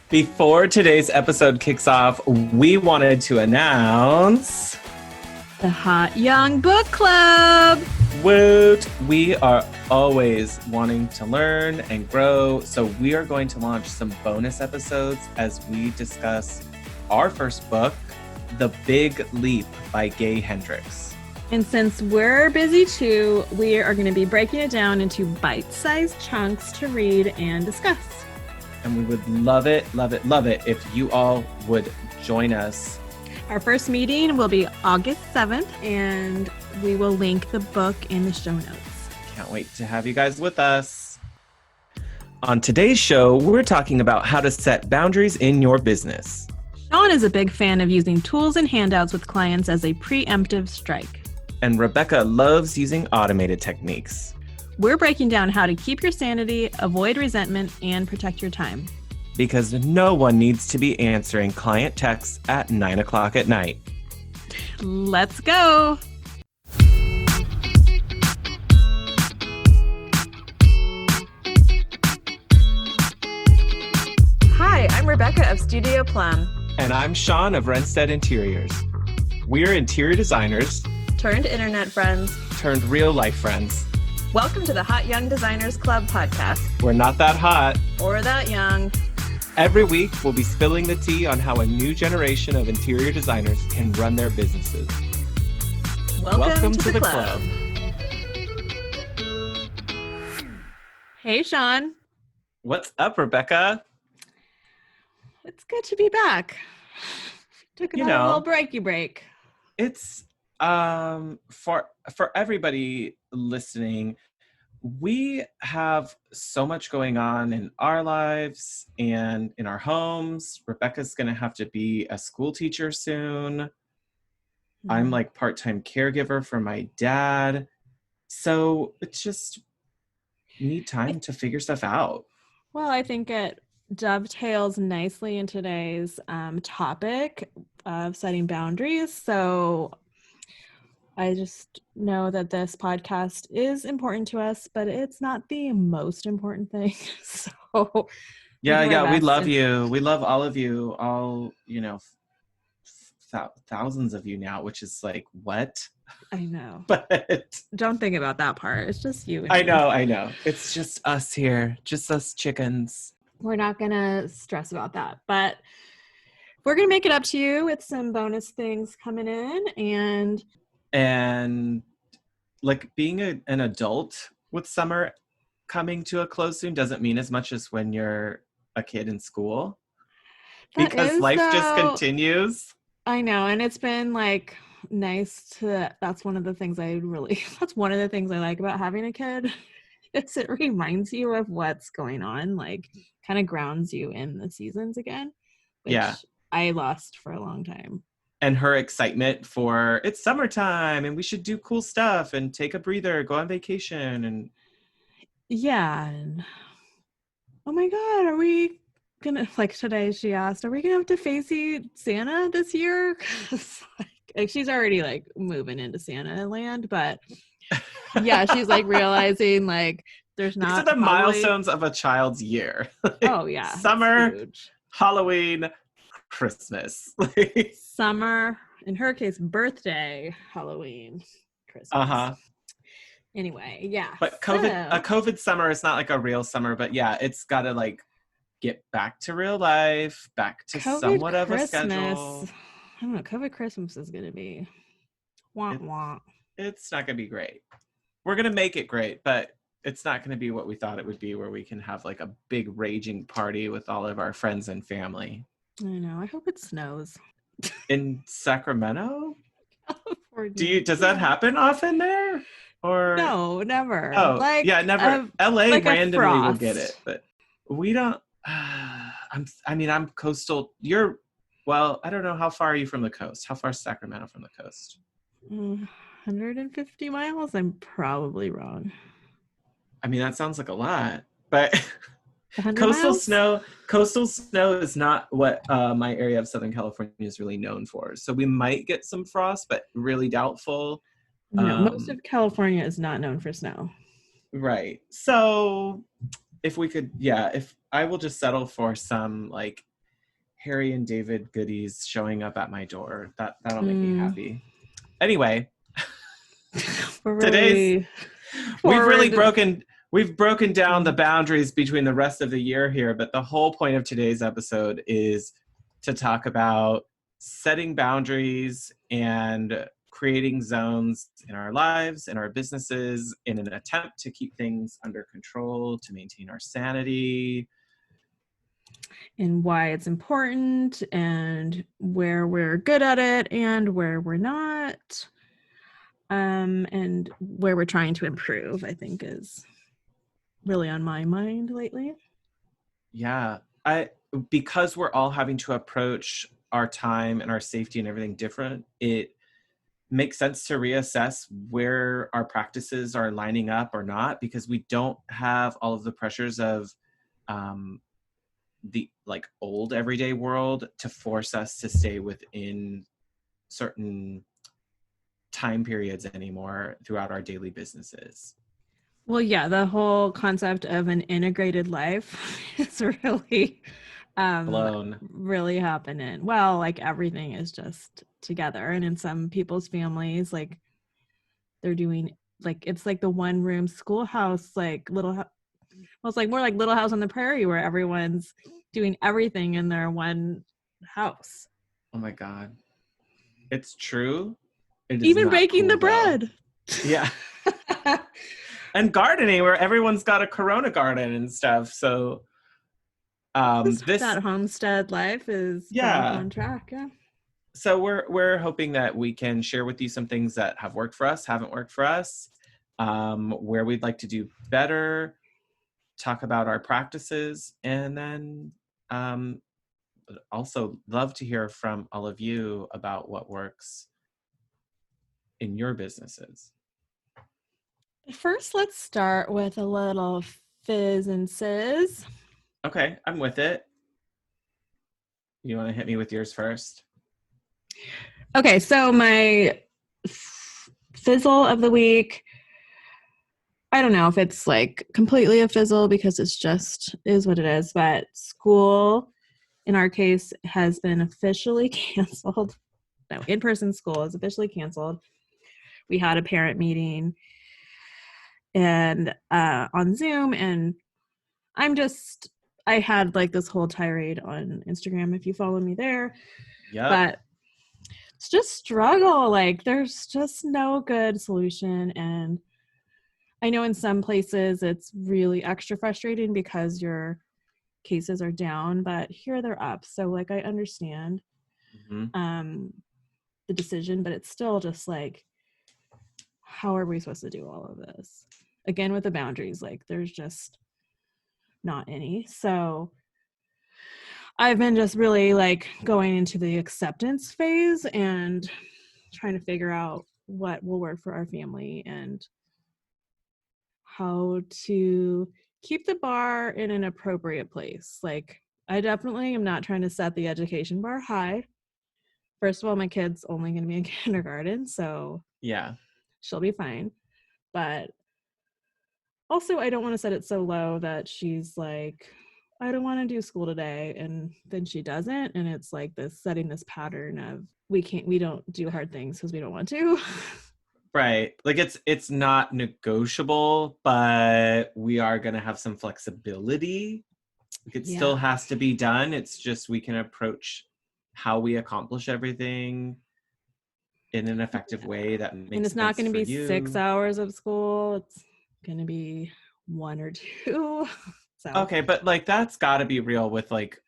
Before today's episode kicks off, we wanted to announce the Hot Young Book Club. Woot! We are always wanting to learn and grow, so we are going to launch some bonus episodes as we discuss our first book, The Big Leap by Gay Hendricks. And since we're busy too, we are going to be breaking it down into bite-sized chunks to read and discuss. And we would love it if you all would join us. Our first meeting will be August 7th, and we will link the book in the show notes. Can't wait to have you guys with us. On today's show, we're talking about how to set boundaries in your business. Shaun is a big fan of using tools and handouts with clients as a preemptive strike. And Rebecca loves using automated techniques. We're breaking down how to keep your sanity, avoid resentment, and protect your time. Because no one needs to be answering client texts at 9 o'clock at night. Let's go! Hi, I'm Rebecca of Studio Plum. And I'm Shaun of Renstead Interiors. We're interior designers turned internet friends turned real life friends. Welcome to the Hot Young Designers Club podcast. We're not that hot or that young. Every week, we'll be spilling the tea on how a new generation of interior designers can run their businesses. Welcome to the club. Hey, Shaun. What's up, Rebecca? It's good to be back. Took a little breaky break. It's for everybody listening, we have so much going on in our lives and in our homes. Rebecca's going to have to be a school teacher soon. Mm-hmm. I'm like part-time caregiver for my dad. So it's just need time to figure stuff out. Well, I think it dovetails nicely in today's topic of setting boundaries. So I just know that this podcast is important to us, but it's not the most important thing. So yeah, we love you. We love all of you, all, thousands of you now, which is like, what? I know. But don't think about that part. It's just you. And I know. It's just us here, just us chickens. We're not going to stress about that, but we're going to make it up to you with some bonus things coming in. And like being an adult with summer coming to a close soon doesn't mean as much as when you're a kid in school. Because life just continues. I know. And it's been like nice that's one of the things I like about having a kid. It reminds you of what's going on, like kind of grounds you in the seasons again, which I lost for a long time. And her excitement for it's summertime and we should do cool stuff and take a breather, go on vacation. And and oh my God, are we gonna, like today she asked, are we gonna have to face Santa this year? 'Cause like she's already like moving into Santa land, but yeah, she's like realizing like there's not. These are the milestones of a child's year. Oh yeah. Summer, Halloween, Christmas. Summer, in her case, birthday, Halloween, Christmas. Anyway, yeah. But a COVID summer is not like a real summer, but yeah, it's got to like get back to real life, back to somewhat of a schedule. I don't know. COVID Christmas is going to be wah. It's not going to be great. We're going to make it great, but it's not going to be what we thought it would be, where we can have like a big raging party with all of our friends and family. I know. I hope it snows. In Sacramento? California. Does that happen often there? Or no, never. Oh, never. LA like randomly will get it, but we don't. I'm coastal. I don't know, how far are you from the coast? How far is Sacramento from the coast? 150 miles. I'm probably wrong. I mean, that sounds like a lot, but coastal snow is not what my area of Southern California is really known for. So we might get some frost, but really doubtful. No, most of California is not known for snow. Right. So if we could, if I will just settle for some like Harry and David goodies showing up at my door. That'll make me Mm, happy. Anyway, we're today's really we've really forward. broken down the boundaries between the rest of the year here, but the whole point of today's episode is to talk about setting boundaries and creating zones in our lives, in our businesses, in an attempt to keep things under control, to maintain our sanity. And why it's important and where we're good at it and where we're not. And where we're trying to improve, I think, is really on my mind lately. Yeah. I because we're all having to approach our time and our safety and everything different, it makes sense to reassess where our practices are lining up or not, because we don't have all of the pressures of um, the like old everyday world to force us to stay within certain time periods anymore throughout our daily businesses. Well, yeah, the whole concept of an integrated life is um Blown. really happening. Well, like everything is just together. And in some people's families, like they're doing like it's like the one room schoolhouse, like well, it's like more like Little House on the Prairie where everyone's doing everything in their one house. Oh my God. It's true. It is Even not baking the cool though. bread. Yeah. And gardening where everyone's got a Corona garden and stuff. So this That homestead life is back yeah. on track. Yeah. So we're hoping that we can share with you some things that have worked for us, haven't worked for us, where we'd like to do better, talk about our practices, and then um, also love to hear from all of you about what works in your businesses. First, let's start with a little fizz and sizz. Okay, I'm with it. You want to hit me with yours first? Okay, so my fizzle of the week. I don't know if it's like completely a fizzle because it's just is what it is, but school in our case has been officially canceled. No, in-person school is officially canceled. We had a parent meeting and on Zoom, and I'm just I had like this whole tirade on Instagram if you follow me there, Yep. but it's just struggle. Like there's just no good solution. And I know in some places it's really extra frustrating because your cases are down, but here they're up. So like I understand Mm-hmm. um the decision, but it's still just like, how are we supposed to do all of this? Again with the boundaries, like there's just not any. So I've been just really like going into the acceptance phase and trying to figure out what will work for our family and how to keep the bar in an appropriate place. Like, I definitely am not trying to set the education bar high. First of all, my kid's only going to be in kindergarten, so Yeah. she'll be fine. But also, I don't want to set it so low that she's like, I don't want to do school today. And then she doesn't. And it's like this setting this pattern of we don't do hard things because we don't want to. Right. Like it's not negotiable, but we are going to have some flexibility. Like it still Yeah. has to be done. It's just we can approach how we accomplish everything in an effective way that And makes it's not sense going to for be 6 you. hours of school. It's going to be 1 or 2. So, Okay, but like that's got to be real with like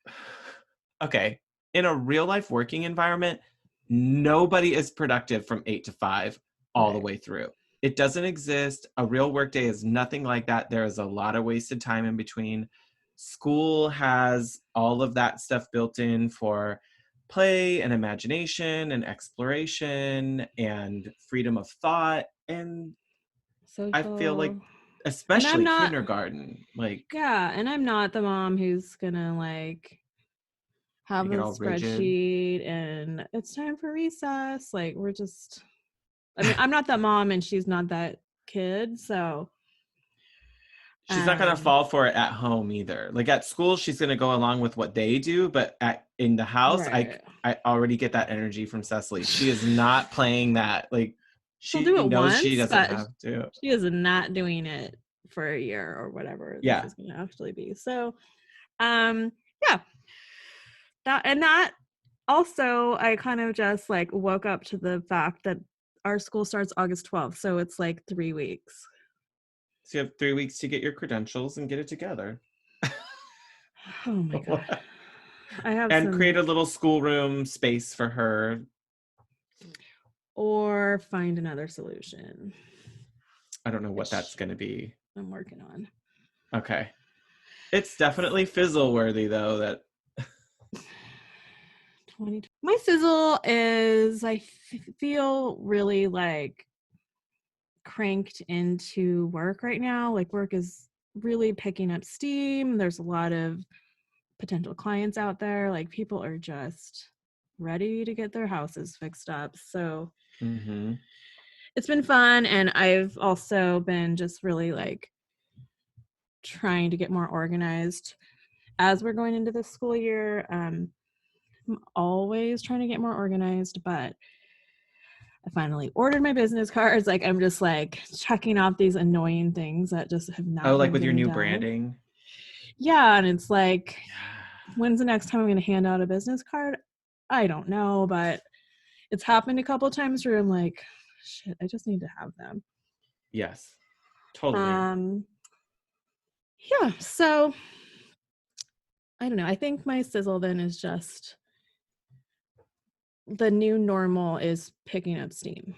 okay, in a real life working environment, nobody is productive from 8 to 5 all the right. way through. It doesn't exist. A real workday is nothing like that. There is a lot of wasted time in between. School has all of that stuff built in for play and imagination and exploration and freedom of thought. And I feel like, Social. And I'm especially not, kindergarten, like yeah. And I'm not the mom who's going to like have make it a all rigid. spreadsheet and it's time for recess. Like, we're just, I mean, I'm not that mom and she's not that kid. So She's not going to fall for it at home either. Like at school, she's going to go along with what they do, but in the house, Right. I already get that energy from Cecily. She is not playing that. Like She'll she do it knows she once, doesn't but have to. she is not doing it for a year or whatever this Yeah. is going to actually be. So, yeah, that also, I kind of just like woke up to the fact that our school starts August 12th, so it's like 3 weeks. So you have 3 weeks to get your credentials and get it together. Oh my god. I have And create some, a little schoolroom space for her. or find another solution, I don't know what that's which going to be. I'm working on. Okay. It's definitely fizzle worthy though that 20. My sizzle is I feel really like cranked into work right now. Like work is really picking up steam. There's a lot of potential clients out there. Like people are just ready to get their houses fixed up. So mm-hmm. it's been fun. And I've also been just really like trying to get more organized as we're going into this school year. I'm always trying to get more organized, but I finally ordered my business cards. Like I'm just like checking off these annoying things that just have Oh, not like been with your getting new done. branding. Yeah, and it's like, Yeah. when's the next time I'm going to hand out a business card? I don't know, but it's happened a couple of times where I'm like, shit, I just need to have them. Yes. Totally. Um, yeah, so I don't know. I think my sizzle then is just the new normal is picking up steam.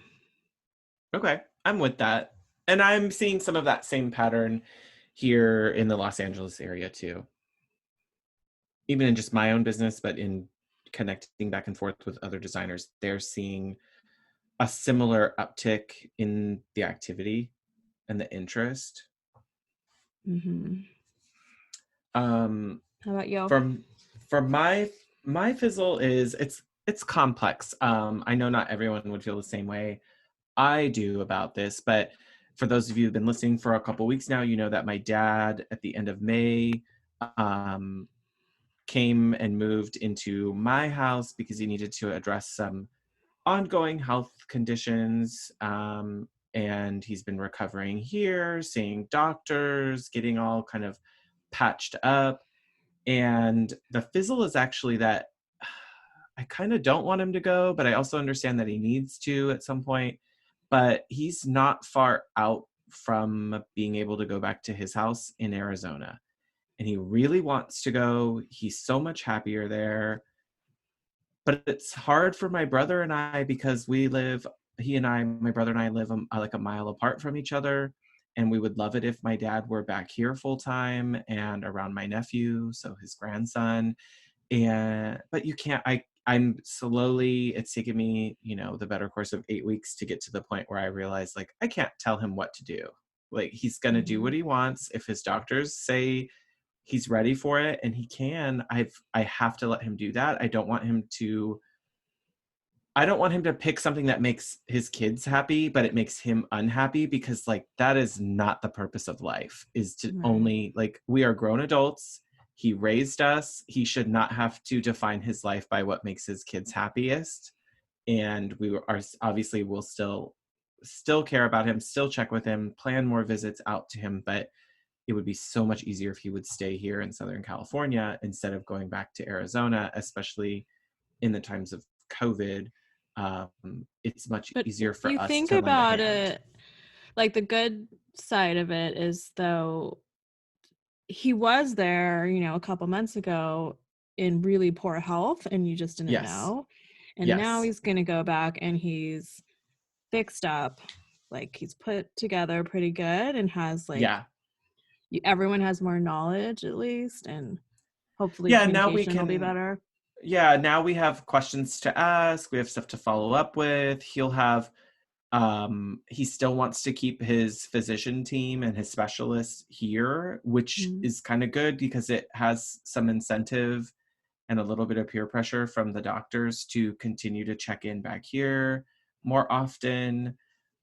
Okay. I'm with that. And I'm seeing some of that same pattern here in the Los Angeles area too. Even in just my own business, but in connecting back and forth with other designers, they're seeing a similar uptick in the activity and the interest. Mm-hmm. Um, How about you? from for my fizzle is it's complex. I know not everyone would feel the same way I do about this, but for those of you who've been listening for a couple weeks now, you know that my dad at the end of May um, came and moved into my house because he needed to address some ongoing health conditions. And he's been recovering here, seeing doctors, getting all kind of patched up. And the fizzle is actually that I kind of don't want him to go, but I also understand that he needs to at some point. But he's not far out from being able to go back to his house in Arizona. And he really wants to go. He's so much happier there. But it's hard for my brother and I because my brother and I live like a mile apart from each other. And we would love it if my dad were back here full time and around my nephew, so his grandson. But you can't, I'm slowly, it's taken me, the better course of 8 weeks to get to the point where I realize like I can't tell him what to do. Like he's gonna do Mm-hmm. what he wants. If his doctors say he's ready for it and he can, I have to let him do that. I don't want him to pick something that makes his kids happy, but it makes him unhappy, because like that is not the purpose of life, is to Right. only, like, we are grown adults. He raised us. He should not have to define his life by what makes his kids happiest. And are obviously will still care about him, still check with him, plan more visits out to him, but it would be so much easier if he would stay here in Southern California instead of going back to Arizona, especially in the times of COVID. It's much But easier if for you us think to lend a about hand. it, like the good side of it is though he was there, a couple months ago in really poor health and you just didn't Yes. know. And now Yes. he's going to go back and he's fixed up. Like he's put together pretty good and has like Yeah. everyone has more knowledge at least, and hopefully Yeah. Now we communication will be can, better. yeah, now we have questions to ask. We have stuff to follow up with. He still wants to keep his physician team and his specialists here, which Mm-hmm. is kind of good because it has some incentive and a little bit of peer pressure from the doctors to continue to check in back here more often.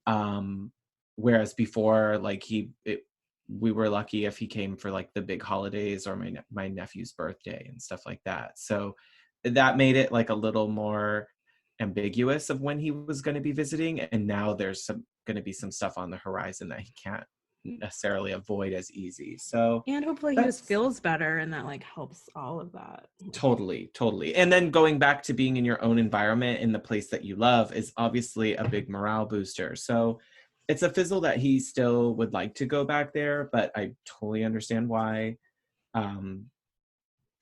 Um, Whereas before, like we were lucky if he came for like the big holidays or my nephew's birthday and stuff like that. So that made it like a little more ambiguous of when he was going to be visiting. And now there's going to be some stuff on the horizon that he can't necessarily avoid as easy. So And hopefully he just that's feels better, and that like helps all of that. totally. And then going back to being in your own environment in the place that you love is obviously a big morale booster. So it's a fizzle that he still would like to go back there, but I totally understand why. Um,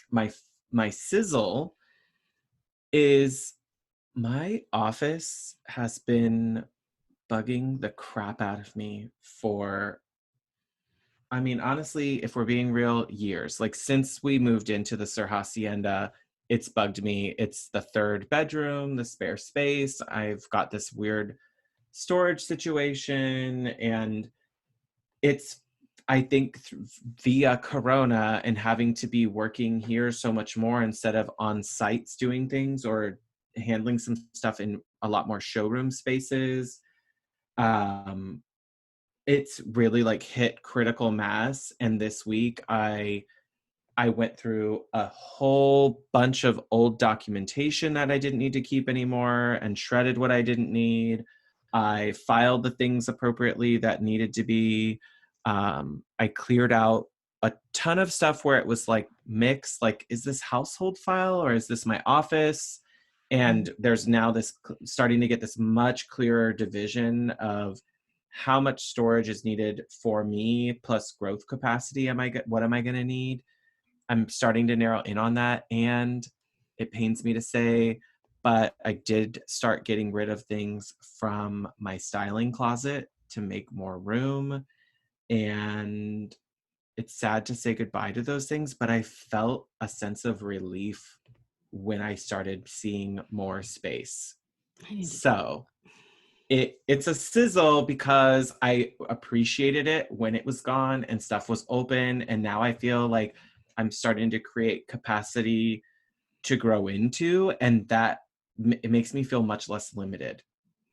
my my sizzle is my office has been bugging the crap out of me for, I mean, honestly, if we're being real, years. Like since we moved into the Sir Hacienda, it's bugged me. It's the third bedroom, the spare space. I've got this weird storage situation, and it's, I think via Corona and having to be working here so much more instead of on sites doing things or handling some stuff in a lot more showroom spaces. Um, it's really like hit critical mass. And this week I went through a whole bunch of old documentation that I didn't need to keep anymore and shredded what I didn't need. I filed the things appropriately that needed to be. I cleared out a ton of stuff where it was like mixed, like, is this household file or is this my office? And there's now this starting to get this much clearer division of how much storage is needed for me plus growth capacity. What am I going to need? I'm starting to narrow in on that, and it pains me to say, but I did start getting rid of things from my styling closet to make more room. And it's sad to say goodbye to those things, but I felt a sense of relief when I started seeing more space. I need to do So it's a sizzle because I appreciated it when it was gone and stuff was open, and now I feel like I'm starting to create capacity to grow into, and that it makes me feel much less limited,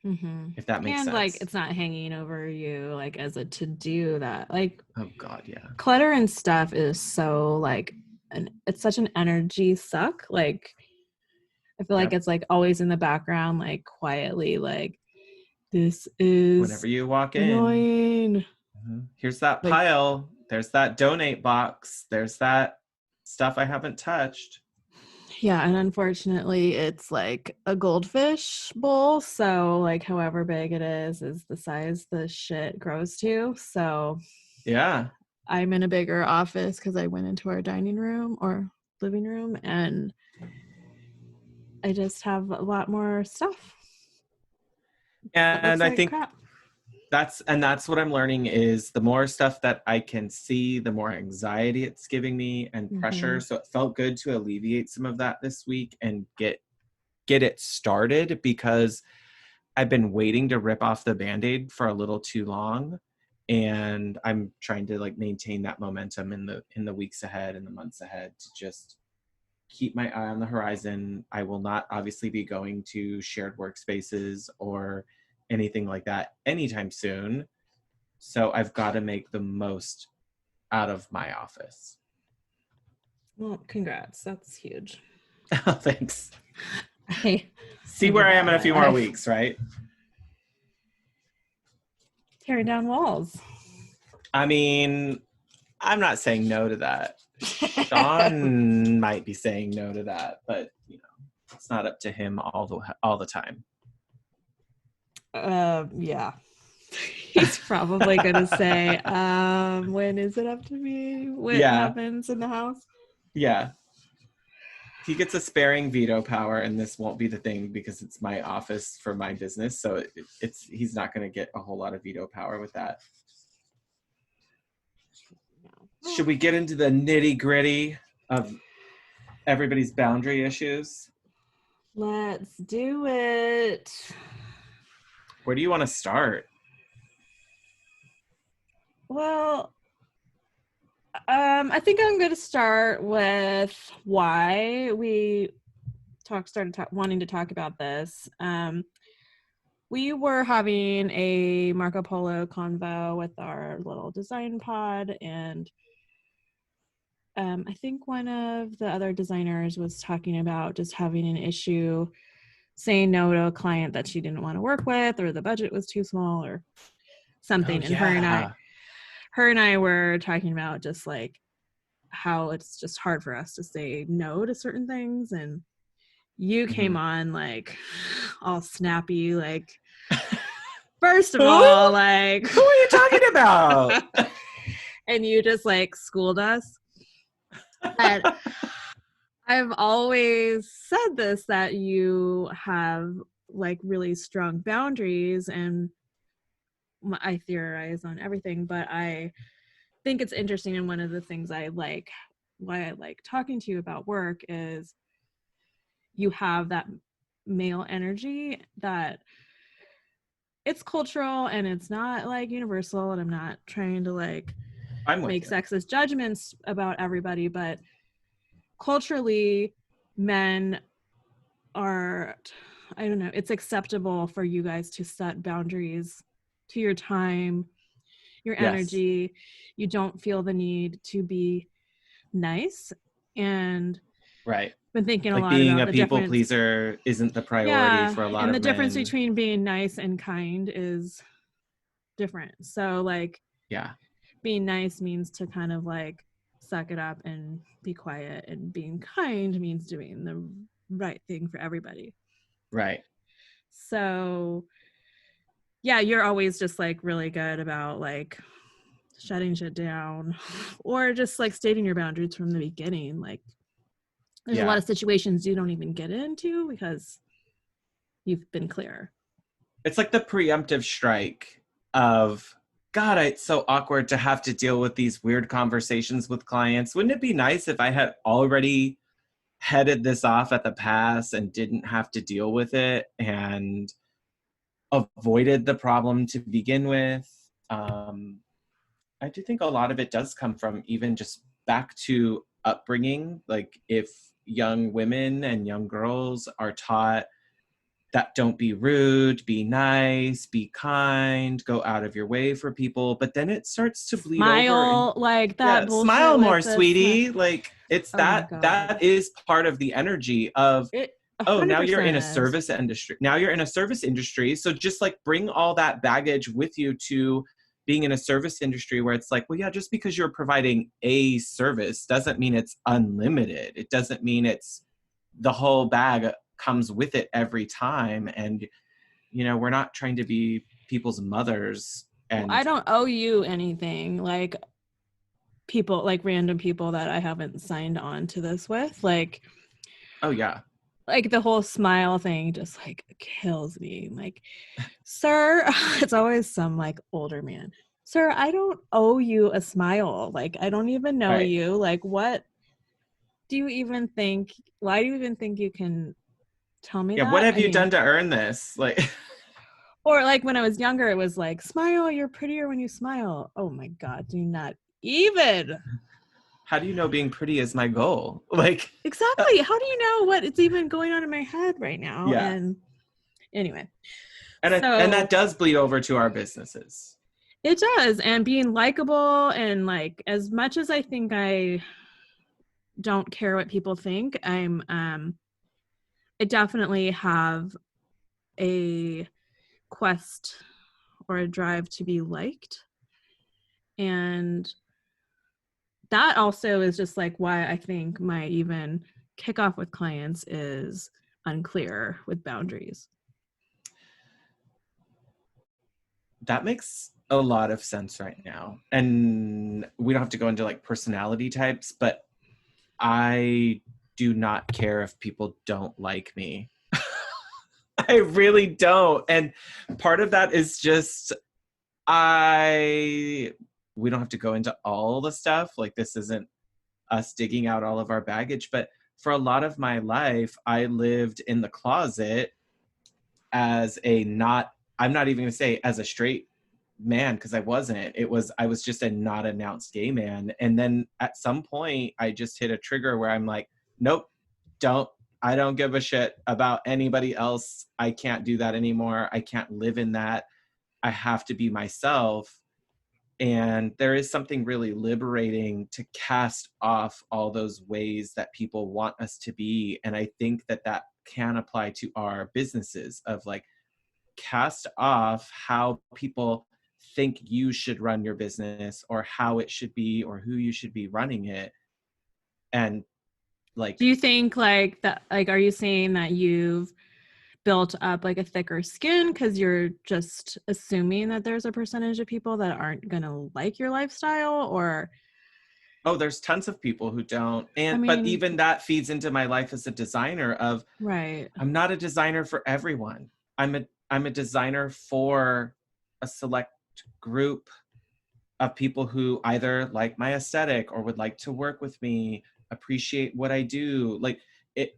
mm-hmm. if that makes And like sense. it's not hanging over you like as a to do that. Like Oh God, yeah. clutter and stuff is so like it's such an energy suck. Like I feel like Yep. it's like always in the background, like quietly, like this Whenever is you walk in, annoying. here's that Like pile. There's that donate box. There's that stuff I haven't touched. yeah, and unfortunately it's like a goldfish bowl. So like however big it is the size the shit grows to. So Yeah. I'm in a bigger office because I went into our dining room or living room and I just have a lot more stuff that And looks I like think crap. that's what I'm learning is the more stuff that I can see, the more anxiety it's giving me and Mm-hmm. pressure. So it felt good to alleviate some of that this week and get it started, because I've been waiting to rip off the Band-Aid for a little too long. And I'm trying to like maintain that momentum in the weeks ahead and the months ahead to just keep my eye on the horizon. I will not obviously be going to shared workspaces or anything like that anytime soon. So I've got to make the most out of my office. Well, congrats. That's huge. Thanks. I See need where I that am in in a my few more life. weeks, right? Tearing down walls. I mean, I'm not saying no to that. Shaun might be saying no to that, but it's not up to him all the time. Yeah. He's probably gonna say, when is it up to me? What Yeah, happens in the house? yeah. He gets a sparing veto power, and this won't be the thing because it's my office for my business. So he's not going to get a whole lot of veto power with that. Should we get into the nitty gritty of everybody's boundary issues? Let's do it. Where do you want to start? Well, I think I'm going to start with why we started wanting to talk about this. We were having a Marco Polo convo with our little design pod, and I think one of the other designers was talking about just having an issue saying no to a client that she didn't want to work with, or the budget was too small or Oh, something. And yeah. her and I were talking about just like how it's just hard for us to say no to certain things. And you Mhm. came on like all snappy, like, first of Who? all, like, Who are you talking about? and you just like schooled us. And I've always said this, that you have like really strong boundaries, and I theorize on everything, but I think it's interesting. And one of the things I like, why I like talking to you about work, is you have that male energy that it's cultural and it's not like universal. And I'm not trying to like I'm with make you. sexist judgments about everybody, but culturally, men are, I don't know, it's acceptable for you guys to set boundaries to your time, your Yes. energy. You don't feel the need to be nice. And Right. been thinking a Like lot being about a the people difference. pleaser isn't the priority Yeah, for a lot and of the difference men. between being nice and kind is different. So like Yeah. being nice means to kind of like suck it up and be quiet, and being kind means doing the right thing for everybody. Right. So yeah, you're always just like really good about like shutting shit down, or just like stating your boundaries from the beginning. Like there's a lot Yeah. of situations you don't even get into because you've been clear. It's like the preemptive strike of, God, it's so awkward to have to deal with these weird conversations with clients. Wouldn't it be nice if I had already headed this off at the pass and didn't have to deal with it and avoided the problem to begin with? I do think a lot of it does come from even just back to upbringing. Like if young women and young girls are taught that don't be rude, be nice, be kind, go out of your way for people, but then it starts to bleed over and Smile, like that yeah, bullshit smile with more, the smile. sweetie. Like it's Oh my that god. is part of the energy of, It oh, now you're in a 100% is. service industry. Now you're in a service industry. So just like bring all that baggage with you to being in a service industry where it's like, well, yeah, just because you're providing a service doesn't mean it's unlimited. It doesn't mean it's the whole bag comes with it every time. And, we're not trying to be people's mothers. Well, I And, don't owe you anything. Like people, like random people that I haven't signed on to this with, oh, yeah, like the whole smile thing just like kills me. Like, sir, it's always some like older man. Sir, I don't owe you a smile. Like, I don't even know right. you. Like, what do you even think? Why do you even think you can tell me Yeah. What that? have I you mean, done to earn this? Like, or like when I was younger, it was like, smile, you're prettier when you smile. Oh my God, do not even. how do you know being pretty is my goal? Like, Exactly. How do you know what it's even going on in my head right now? yeah. And anyway, And that so does bleed over to our businesses. it does. And being likable, and like, as much as I think I don't care what people think, I definitely have a quest or a drive to be liked. And that also is just like why I think my even kickoff with clients is unclear with boundaries. That makes a lot of sense right now. And we don't have to go into like personality types, but I do not care if people don't like me. I really don't. And part of that is just I we don't have to go into all the stuff. Like this isn't us digging out all of our baggage, but for a lot of my life, I lived in the closet as a not I'm not even going to say as a straight man because I wasn't. I was just a not announced gay man. And then at some point I just hit a trigger where I'm like, nope, don't I don't give a shit about anybody else. I can't do that anymore. I can't live in that. I have to be myself. And there is something really liberating to cast off all those ways that people want us to be. And I think that that can apply to our businesses of like, cast off how people think you should run your business or how it should be or who you should be running it. And Do like, you think like that, like, are you saying that you've built up like a thicker skin because you're just assuming that there's a percentage of people that aren't going to like your lifestyle? Or, oh, there's tons of people who don't. I And but mean, even that feeds into my life as a designer of right. I'm not a designer for everyone. I'm a designer for a select group of people who either like my aesthetic or would like to work with me, appreciate what I do. Like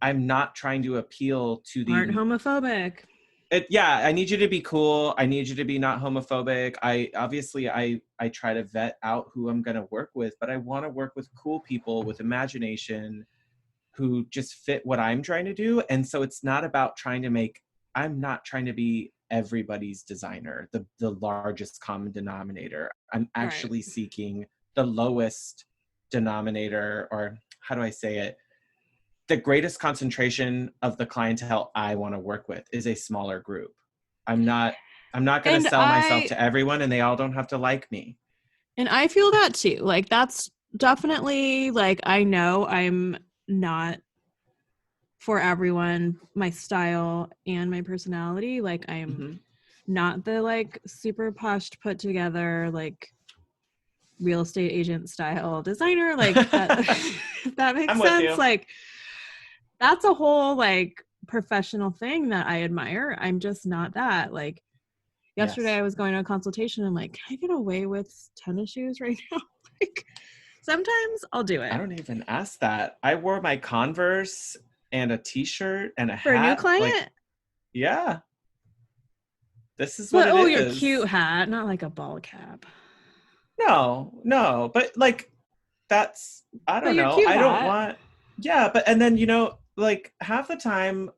I'm not trying to appeal to Aren't the homophobic. yeah, I need you to be cool. I need you to be not homophobic. I obviously I try to vet out who I'm going to work with, but I want to work with cool people with imagination who just fit what I'm trying to do. And so it's not about trying to make, I'm not trying to be everybody's designer, the largest common denominator. I'm Right. actually seeking the lowest denominator, or how do I say it? The greatest concentration of the clientele I want to work with is a smaller group. I'm not I'm not going to And sell myself I to everyone and they all don't have to like me. and I feel that too. Like that's definitely like I know I'm not for everyone, my style and my personality. Like I'm Mhm. not the like super posh put together like real estate agent style designer like that. If that makes I'm with sense. you. Like that's a whole like professional thing that I admire. I'm just not that. Like yesterday Yes. I was going to a consultation. I'm like, can I get away with tennis shoes right now? Like sometimes I'll do I it. don't even ask that. I wore my Converse and a t-shirt and a For a new hat. Like, client? yeah, this is what But it oh, your cute is. hat, not like a ball cap. No, no, but like that's I But don't your know. cute I don't hat. want yeah, but and then like half the time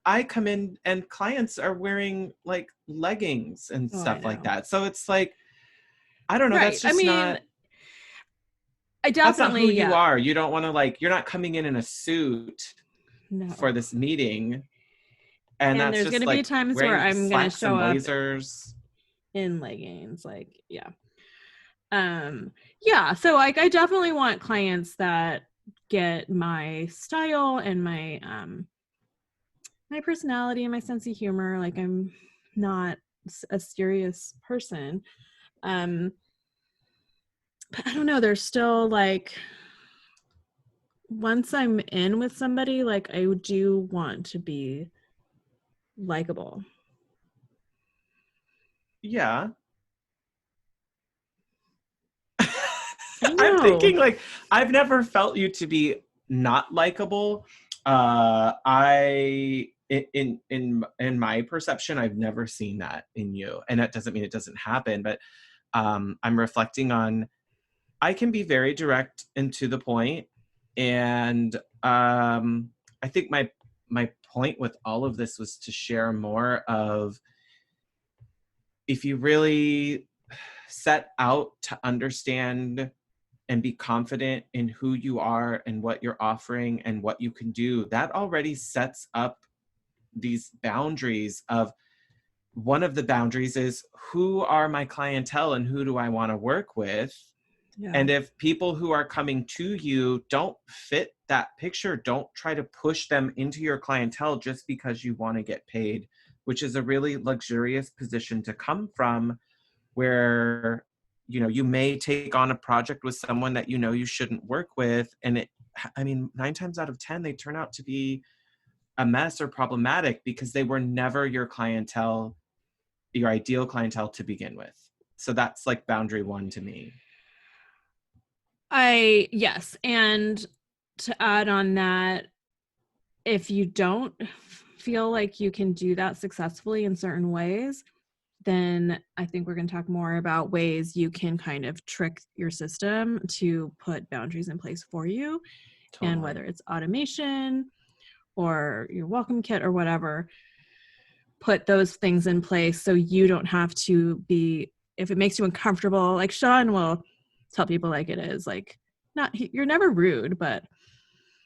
I come in and clients are wearing like leggings and Oh, I stuff like know. that. So it's like I don't know, Right. I mean, I that's not who definitely, you yeah. are. You don't want to like you're not coming in a suit No. for this meeting. And And that's there's going just to be like times where wearing I'm going to slacks show and up blazers. in leggings. Like, yeah. Um, yeah. So, like, I definitely want clients that get my style and my personality and my sense of humor. Like, I'm not a serious person. Um, but I don't know. There's still like, once I'm in with somebody, like, I do want to be likable. Yeah. I I'm know. thinking like I've never felt you to be not likable. I in my perception, I've never seen that in you. And that doesn't mean it doesn't happen, but I'm reflecting on I can be very direct and to the point. And I think my point with all of this was to share more of if you really set out to understand and be confident in who you are and what you're offering and what you can do, that already sets up these boundaries of one of the boundaries is who are my clientele and who do I want to work with? Yeah. And if people who are coming to you don't fit that picture, don't try to push them into your clientele just because you want to get paid, which is a really luxurious position to come from where you may take on a project with someone that you shouldn't work with and I mean 9 times out of 10 they turn out to be a mess or problematic because they were never your clientele, your ideal clientele to begin with. So that's like boundary 1 to me. Yes. And to add on that, if you don't feel like you can do that successfully in certain ways, then I think we're going to talk more about ways you can kind of trick your system to put boundaries in place for you. And Totally. whether it's automation or your welcome kit or whatever, put those things in place so you don't have to be, if it makes you uncomfortable, like Shaun will tell people like it is, like, not, you're never rude, but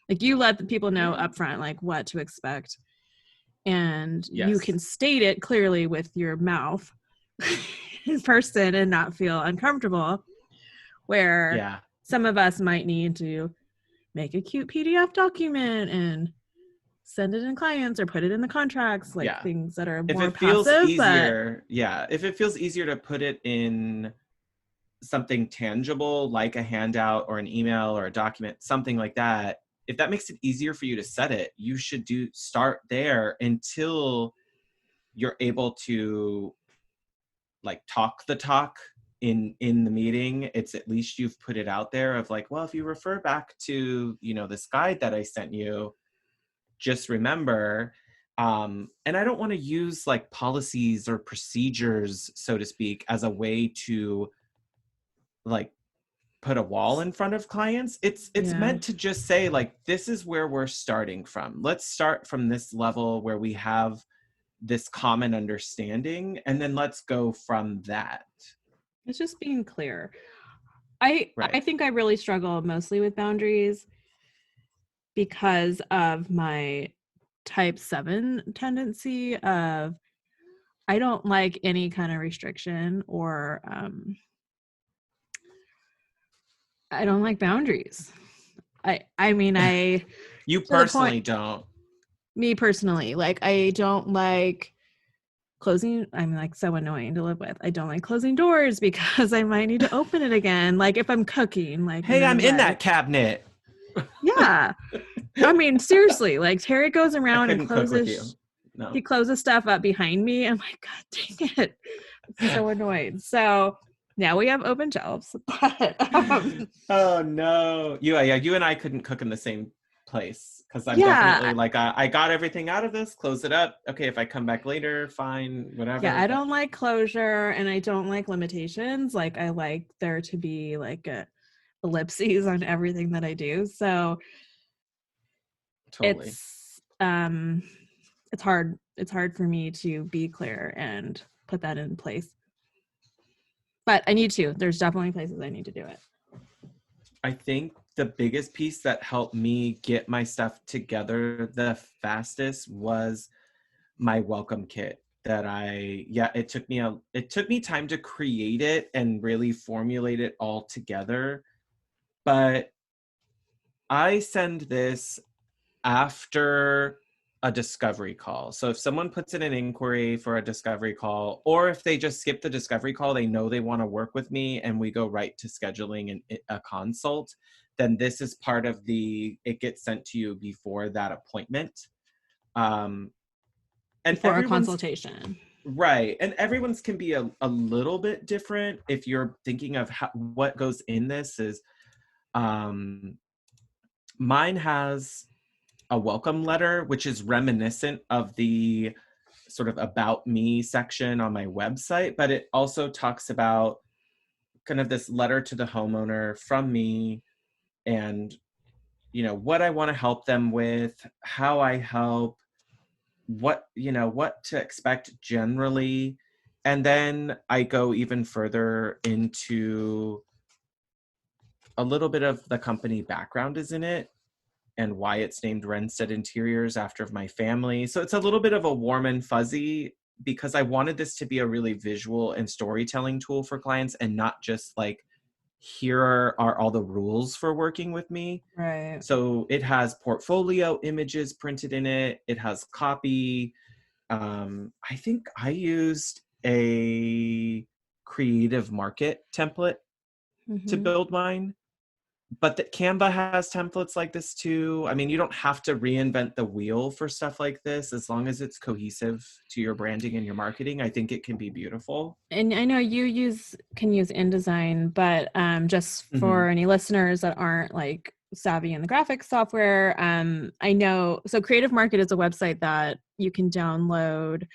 like you let the people know Yeah. upfront like what to expect, and you Yes. can state it clearly with your mouth in person and not feel uncomfortable, where Yeah. some of us might need to make a cute PDF document and send it in clients or put it in the contracts, like Yeah. things that are If more it feels passive. But easier, yeah, if it feels easier to put it in something tangible like a handout or an email or a document, something like that, if that makes it easier for you to set it, you should start there until you're able to like talk the talk in the meeting. It's at least you've put it out there of like, well, if you refer back to, this guide that I sent you, just remember. And I don't want to use like policies or procedures, so to speak, as a way to like put a wall in front of clients. It's yeah, meant to just say like, this is where we're starting from. Let's start from this level where we have this common understanding, and then let's go from that. it's just being clear. I Right. think I really struggle mostly with boundaries because of my type 7 tendency of, I don't like any kind of restriction, or I don't like boundaries. I mean, You to the point, personally don't. me personally, like, I don't like closing. I'm like so annoying to live with. I don't like closing doors because I might need to open it again, like if I'm cooking, like, and Hey, then I'm the in rice. that cabinet. Yeah. I mean, seriously, like Terry goes I around and couldn't cook with you. he No. closes stuff up behind me. I'm like, God dang it. I'm so annoyed. So now we have open shelves. But Oh no. You and I couldn't cook in the same place because I'm definitely yeah. like, I got everything out of this, close it up. Okay, if I come back later, fine, Yeah, whatever. I But don't like closure and I don't like limitations. Like, I like there to be like a ellipses on everything that I do. So totally. it's hard. It's hard for me to be clear and put that in place. But I need to. There's definitely places I need to do it. I think the biggest piece that helped me get my stuff together the fastest was my welcome kit that it took me time to create it and really formulate it all together. But I send this after a discovery call. So if someone puts in an inquiry for a discovery call, or if they just skip the discovery call, they know they want to work with me and we go right to scheduling a consult, then this is part of it gets sent to you before that appointment. Um, and Before a everyone's consultation. right. And everyone's can be a little bit different. If you're thinking of what goes in this is, um, mine has a welcome letter, which is reminiscent of the sort of about me section on my website, but it also talks about kind of this letter to the homeowner from me and, what I want to help them with, how I help, what to expect generally. And then I go even further into a little bit of the company background is in it and why it's named Renstead Interiors after my family. So it's a little bit of a warm and fuzzy because I wanted this to be a really visual and storytelling tool for clients and not just like, here are all the rules for working with me. Right. So it has portfolio images printed in it. It has copy. I think I used a Creative Market template to Mm-hmm. build mine. But that Canva has templates like this too. I mean, you don't have to reinvent the wheel for stuff like this. As long as it's cohesive to your branding and your marketing, I think it can be beautiful. And I know you can use InDesign, but just Mm-hmm. for any listeners that aren't like savvy in the graphics software, I know, so Creative Market is a website that you can download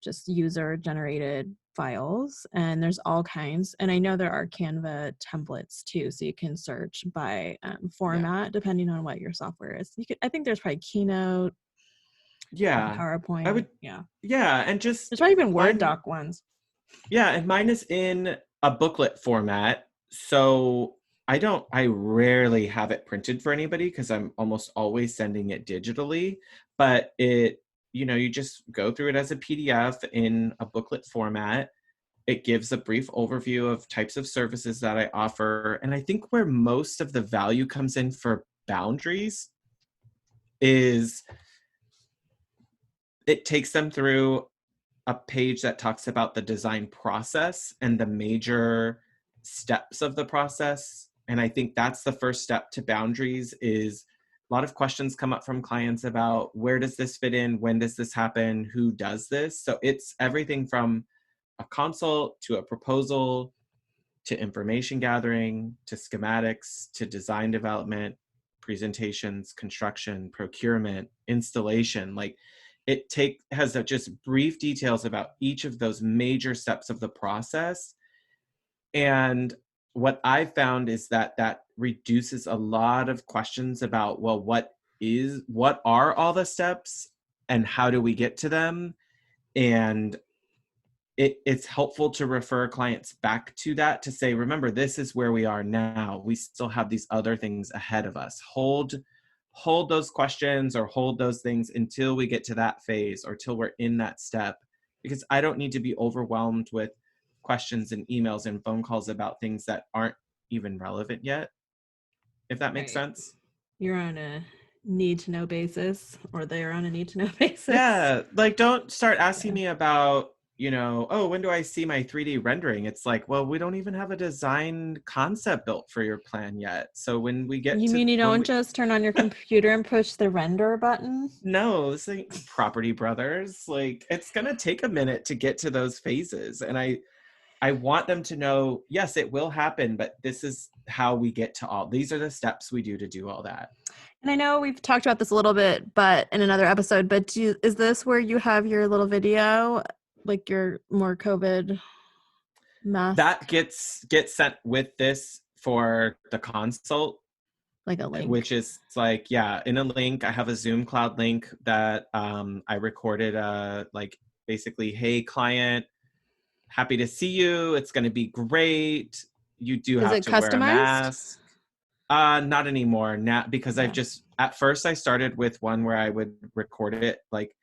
just user generated files, and there's all kinds. And I know there are Canva templates too, so you can search by Yeah. format depending on what your software is. You could, I think there's probably Keynote, Yeah. I PowerPoint. would, Yeah, yeah. And there's just probably even Word mine, doc ones. yeah. And mine is in a booklet format. So I rarely have it printed for anybody because I'm almost always sending it digitally. But you just go through it as a PDF in a booklet format. It gives a brief overview of types of services that I offer. And I think where most of the value comes in for boundaries is it takes them through a page that talks about the design process and the major steps of the process. And I think that's the first step to boundaries is a lot of questions come up from clients about where does this fit in? When does this happen? Who does this? So it's everything from a consult to a proposal to information gathering, to schematics, to design development, presentations, construction, procurement, installation. Like has just brief details about each of those major steps of the process. And what I found is that reduces a lot of questions about, well, what are all the steps and how do we get to them? And it's helpful to refer clients back to that to say, remember, this is where we are now. We still have these other things ahead of us. Hold those questions or hold those things until we get to that phase or till we're in that step, because I don't need to be overwhelmed with questions and emails and phone calls about things that aren't even relevant yet, if that makes Right. sense. You're on a need to know basis, or they're on a need to know basis. Yeah, like don't start asking Yeah. me about, oh, when do I see my 3D rendering? It's like, well, we don't even have a design concept built for your plan yet. So when we get You to mean you when don't we just turn on your computer and push the render button? no, this ain't Property Brothers. Like it's gonna take a minute to get to those phases. And I want them to know, yes, it will happen, but this is how we get to all these are the steps we do to do all that. And I know we've talked about this a little bit, but in another episode, but is this where you have your little video, like your more COVID That mask, gets sent with this for the consult, like a link? which is like, yeah, in a link. I have a Zoom cloud link that I recorded, like basically, hey client, happy to see you, it's going to be great, you do Is have it to wear a customized? mask. Not anymore now, because I've Yeah. just, at first I started with one where I would record it like,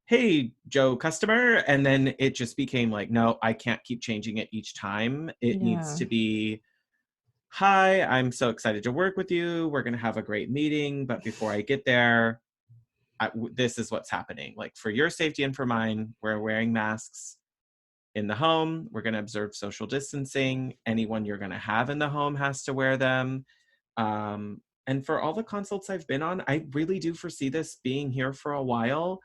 hey Joe customer, and then it just became like, no, I can't keep changing it each time. It needs Yeah. to be, hi, I'm so excited to work with you. We're going to have a great meeting. But before I get there, this is what's happening. Like for your safety and for mine, we're wearing masks in the home. We're going to observe social distancing. Anyone you're going to have in the home has to wear them. And for all the consults I've been on, I really do foresee this being here for a while.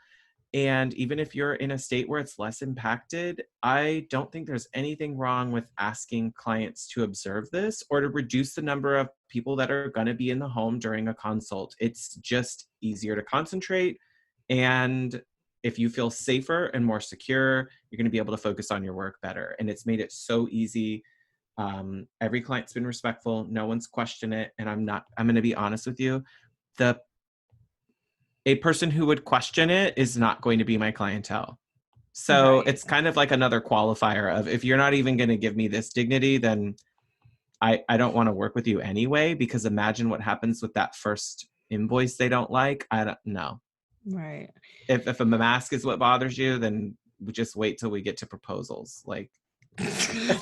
And even if you're in a state where it's less impacted, I don't think there's anything wrong with asking clients to observe this or to reduce the number of people that are going to be in the home during a consult. It's just easier to concentrate. And if you feel safer and more secure, you're going to be able to focus on your work better. And it's made it so easy. Every client's been respectful. No one's questioned it. And I'm going to be honest with you. The A person who would question it is not going to be my clientele. So Right. it's kind of like another qualifier of, if you're not even going to give me this dignity, then I don't want to work with you anyway, because imagine what happens with that first invoice they don't like. I don't know. Right. If a mask is what bothers you, then we just wait till we get to proposals. Like,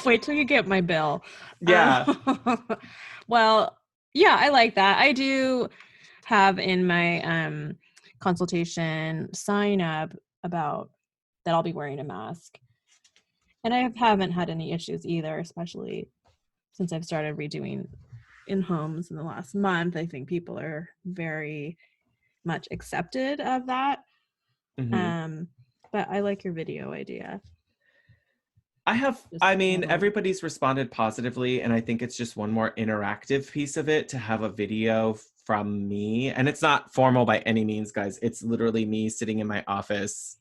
Wait till you get my bill. yeah. Well, yeah, I like that. I do have in my consultation sign up about that I'll be wearing a mask. And I haven't had any issues either, especially since I've started redoing in homes in the last month. I think people are very much accepted of that. Hmm. Um, but I like your video idea. Just I a mean, little. everybody's responded positively, and I think it's just one more interactive piece of it to have a video from me. And it's not formal by any means, guys. It's literally me sitting in my office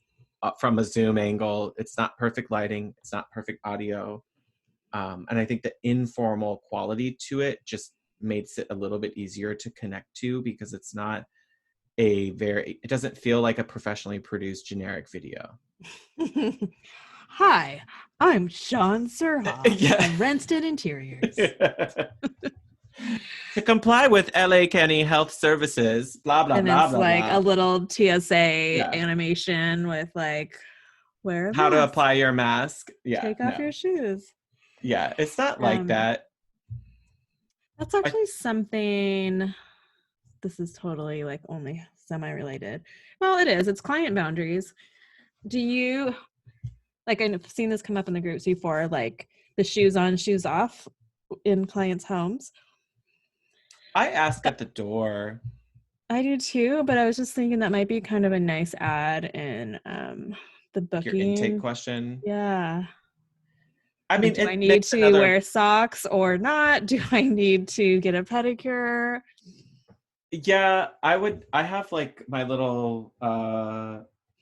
from a Zoom angle. It's not perfect lighting. It's not perfect audio. And I think the informal quality to it just makes it a little bit easier to connect to, because it's not it doesn't feel like a professionally produced generic video. Hi, I'm Shaun Surhoff Yeah. of Rensted Interiors. To comply with LA County Health Services, blah, blah, And blah, it's blah, like blah. a little TSA Yeah. animation with like, wear a How to mask, apply your mask. Yeah, take off no. your shoes. Yeah, it's not like Um, that. that's I, actually something, this is totally like only semi-related. Well, it is. It's client boundaries. Do you, like, I've seen this come up in the groups before, like the shoes on, shoes off in clients' homes. I ask at the door. I do too, but I was just thinking that might be kind of a nice add in the Like your intake booking. question. Yeah. I Like, mean, do I it need makes to another. wear socks or not? Do I need to get a pedicure? Yeah, I have like my little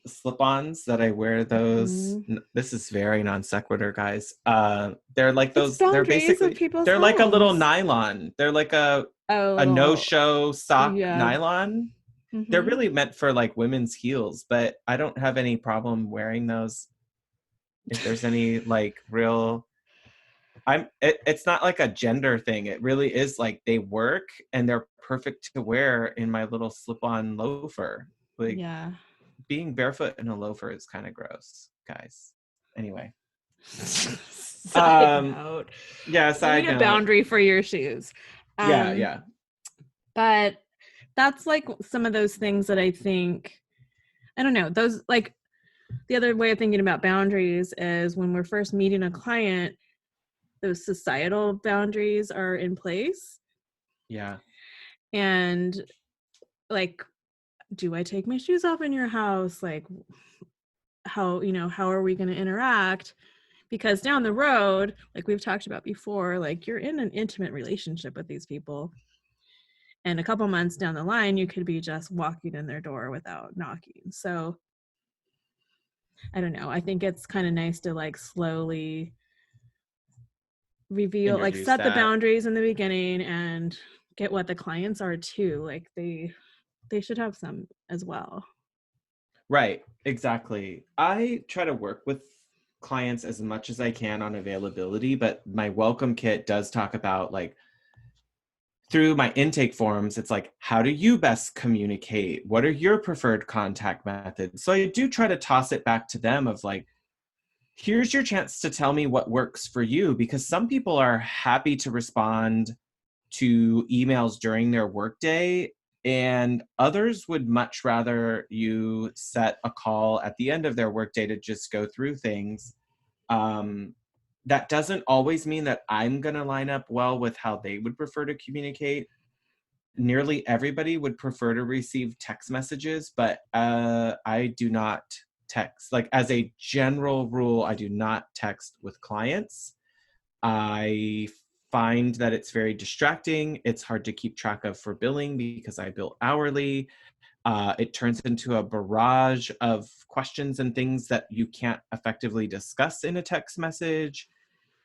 slip-ons that I wear those. Mhm. This is very non sequitur, guys. They're like It's those, they're boundaries of basically, people's they're like a little homes. nylon. They're like A a little, no-show sock yeah. nylon. They're Hmm. really meant for like women's heels, but I don't have any problem wearing those if there's any like real. It's not like a gender thing. It really is like they work and they're perfect to wear in my little slip-on loafer. Like Yeah. being barefoot in a loafer is kind of gross, guys. Anyway. Side Um note. yeah, You need side a note. boundary for your shoes. Yeah, Um, yeah. but that's like some of those things that I think, I don't know, those like the other way of thinking about boundaries is when we're first meeting a client, those societal boundaries are in place. Yeah. And like, do I take my shoes off in your house? Like, how are we going to interact? Because down the road, like we've talked about before, like you're in an intimate relationship with these people. And a couple months down the line, you could be just walking in their door without knocking. So I don't know. I think it's kind of nice to like slowly reveal, like Introduce set the that. boundaries in the beginning and get what the clients are too. Like they should have some as well. Right, exactly. I try to work with clients as much as I can on availability, but my welcome kit does talk about like through my intake forms, it's like, how do you best communicate? What are your preferred contact methods? So I do try to toss it back to them of like, here's your chance to tell me what works for you, because some people are happy to respond to emails during their workday, and others would much rather you set a call at the end of their workday to just go through things. Um, that doesn't always mean that I'm going to line up well with how they would prefer to communicate. Nearly everybody would prefer to receive text messages, but I do not text. Like as a general rule, I do not text with clients. I find that it's very distracting. It's hard to keep track of for billing because I bill hourly. It turns into a barrage of questions and things that you can't effectively discuss in a text message.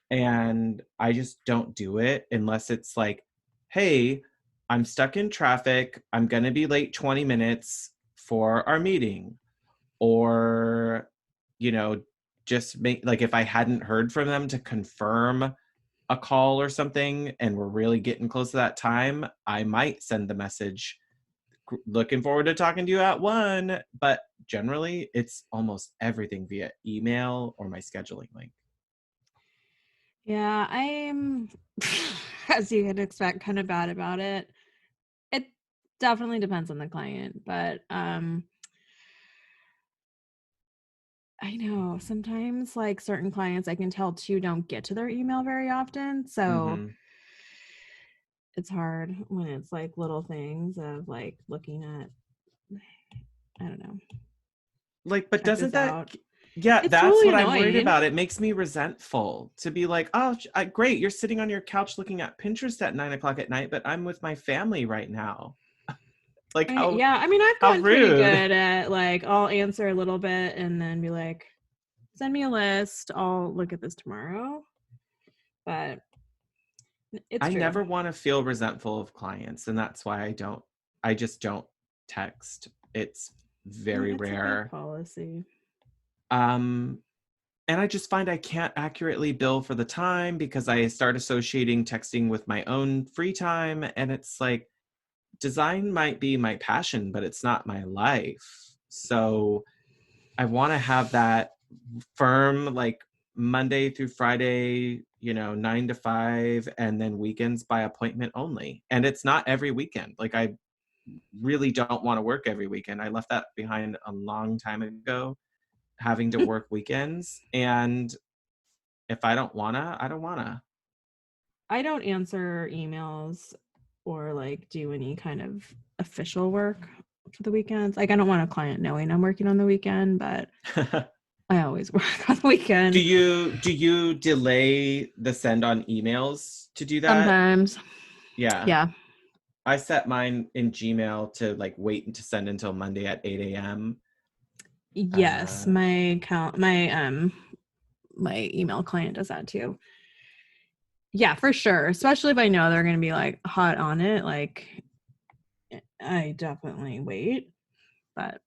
And I just don't do it unless it's like, hey, I'm stuck in traffic. I'm going to be late 20 minutes for our meeting. Or, you know, just make like if I hadn't heard from them to confirm a call or something and we're really getting close to that time, I might send the message, looking forward to talking to you at 1. But generally, it's almost everything via email or my scheduling link. Yeah, I'm, as you could expect, kind of bad about it. It definitely depends on the client, but I know sometimes like certain clients I can tell too don't get to their email very often. So Mm-hmm. it's hard when it's like little things of like looking at, I don't know, Like, but check doesn't this that, out. yeah, It's that's totally what I'm worried annoying. about. It makes me resentful to be like, oh, great, you're sitting on your couch looking at Pinterest at 9 o'clock at night, but I'm with my family right now. Like, Yeah, I mean, I've how gotten pretty rude. good at like like, I'll answer a little bit and then be like, send me a list. I'll look at this tomorrow. But it's I true. never want to feel resentful of clients, and that's why I just don't text. It's very It's a good rare. policy. Um, and I just find I can't accurately bill for the time because I start associating texting with my own free time. And it's like, design might be my passion, but it's not my life. So I want to have that firm, like Monday through Friday, 9 to 5, and then weekends by appointment only. And it's not every weekend. Like, I really don't want to work every weekend. I left that behind a long time ago, having to work weekends. And if I don't wanna, I don't wanna. I don't answer emails or like do any kind of official work for the weekends. Like I don't want a client knowing I'm working on the weekend, but I always work on the Do weekend. you delay the send on emails to do that? Sometimes. Yeah. Yeah. I set mine in Gmail to like wait to send until Monday at 8 a.m. Yes. Uh, My email client does that too. Yeah, for sure. Especially if I know they're gonna be like hot on it. Like I definitely wait. But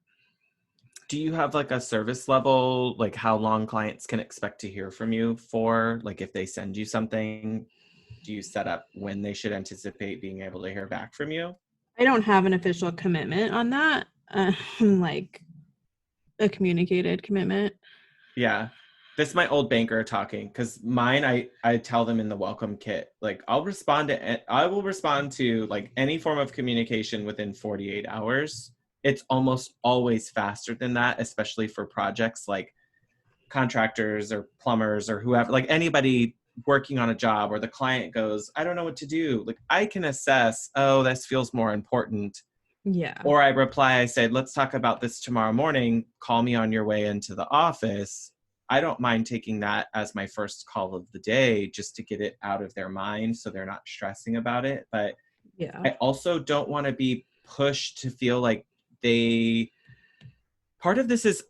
do you have like a service level, like how long clients can expect to hear from you for? Like if they send you something, do you set up when they should anticipate being able to hear back from you? I don't have an official commitment on that. Like a communicated commitment. Yeah. This is my old banker talking because mine, I tell them in the welcome kit, like I will respond to like any form of communication within 48 hours. It's almost always faster than that, especially for projects like contractors or plumbers or whoever, like anybody working on a job, or the client goes, I don't know what to do. Like I can assess, oh, this feels more important. Yeah. Or I reply, I said, let's talk about this tomorrow morning. Call me on your way into the office. I don't mind taking that as my first call of the day just to get it out of their mind so they're not stressing about it. But Yeah. I also don't want to be pushed to feel like they, part of this is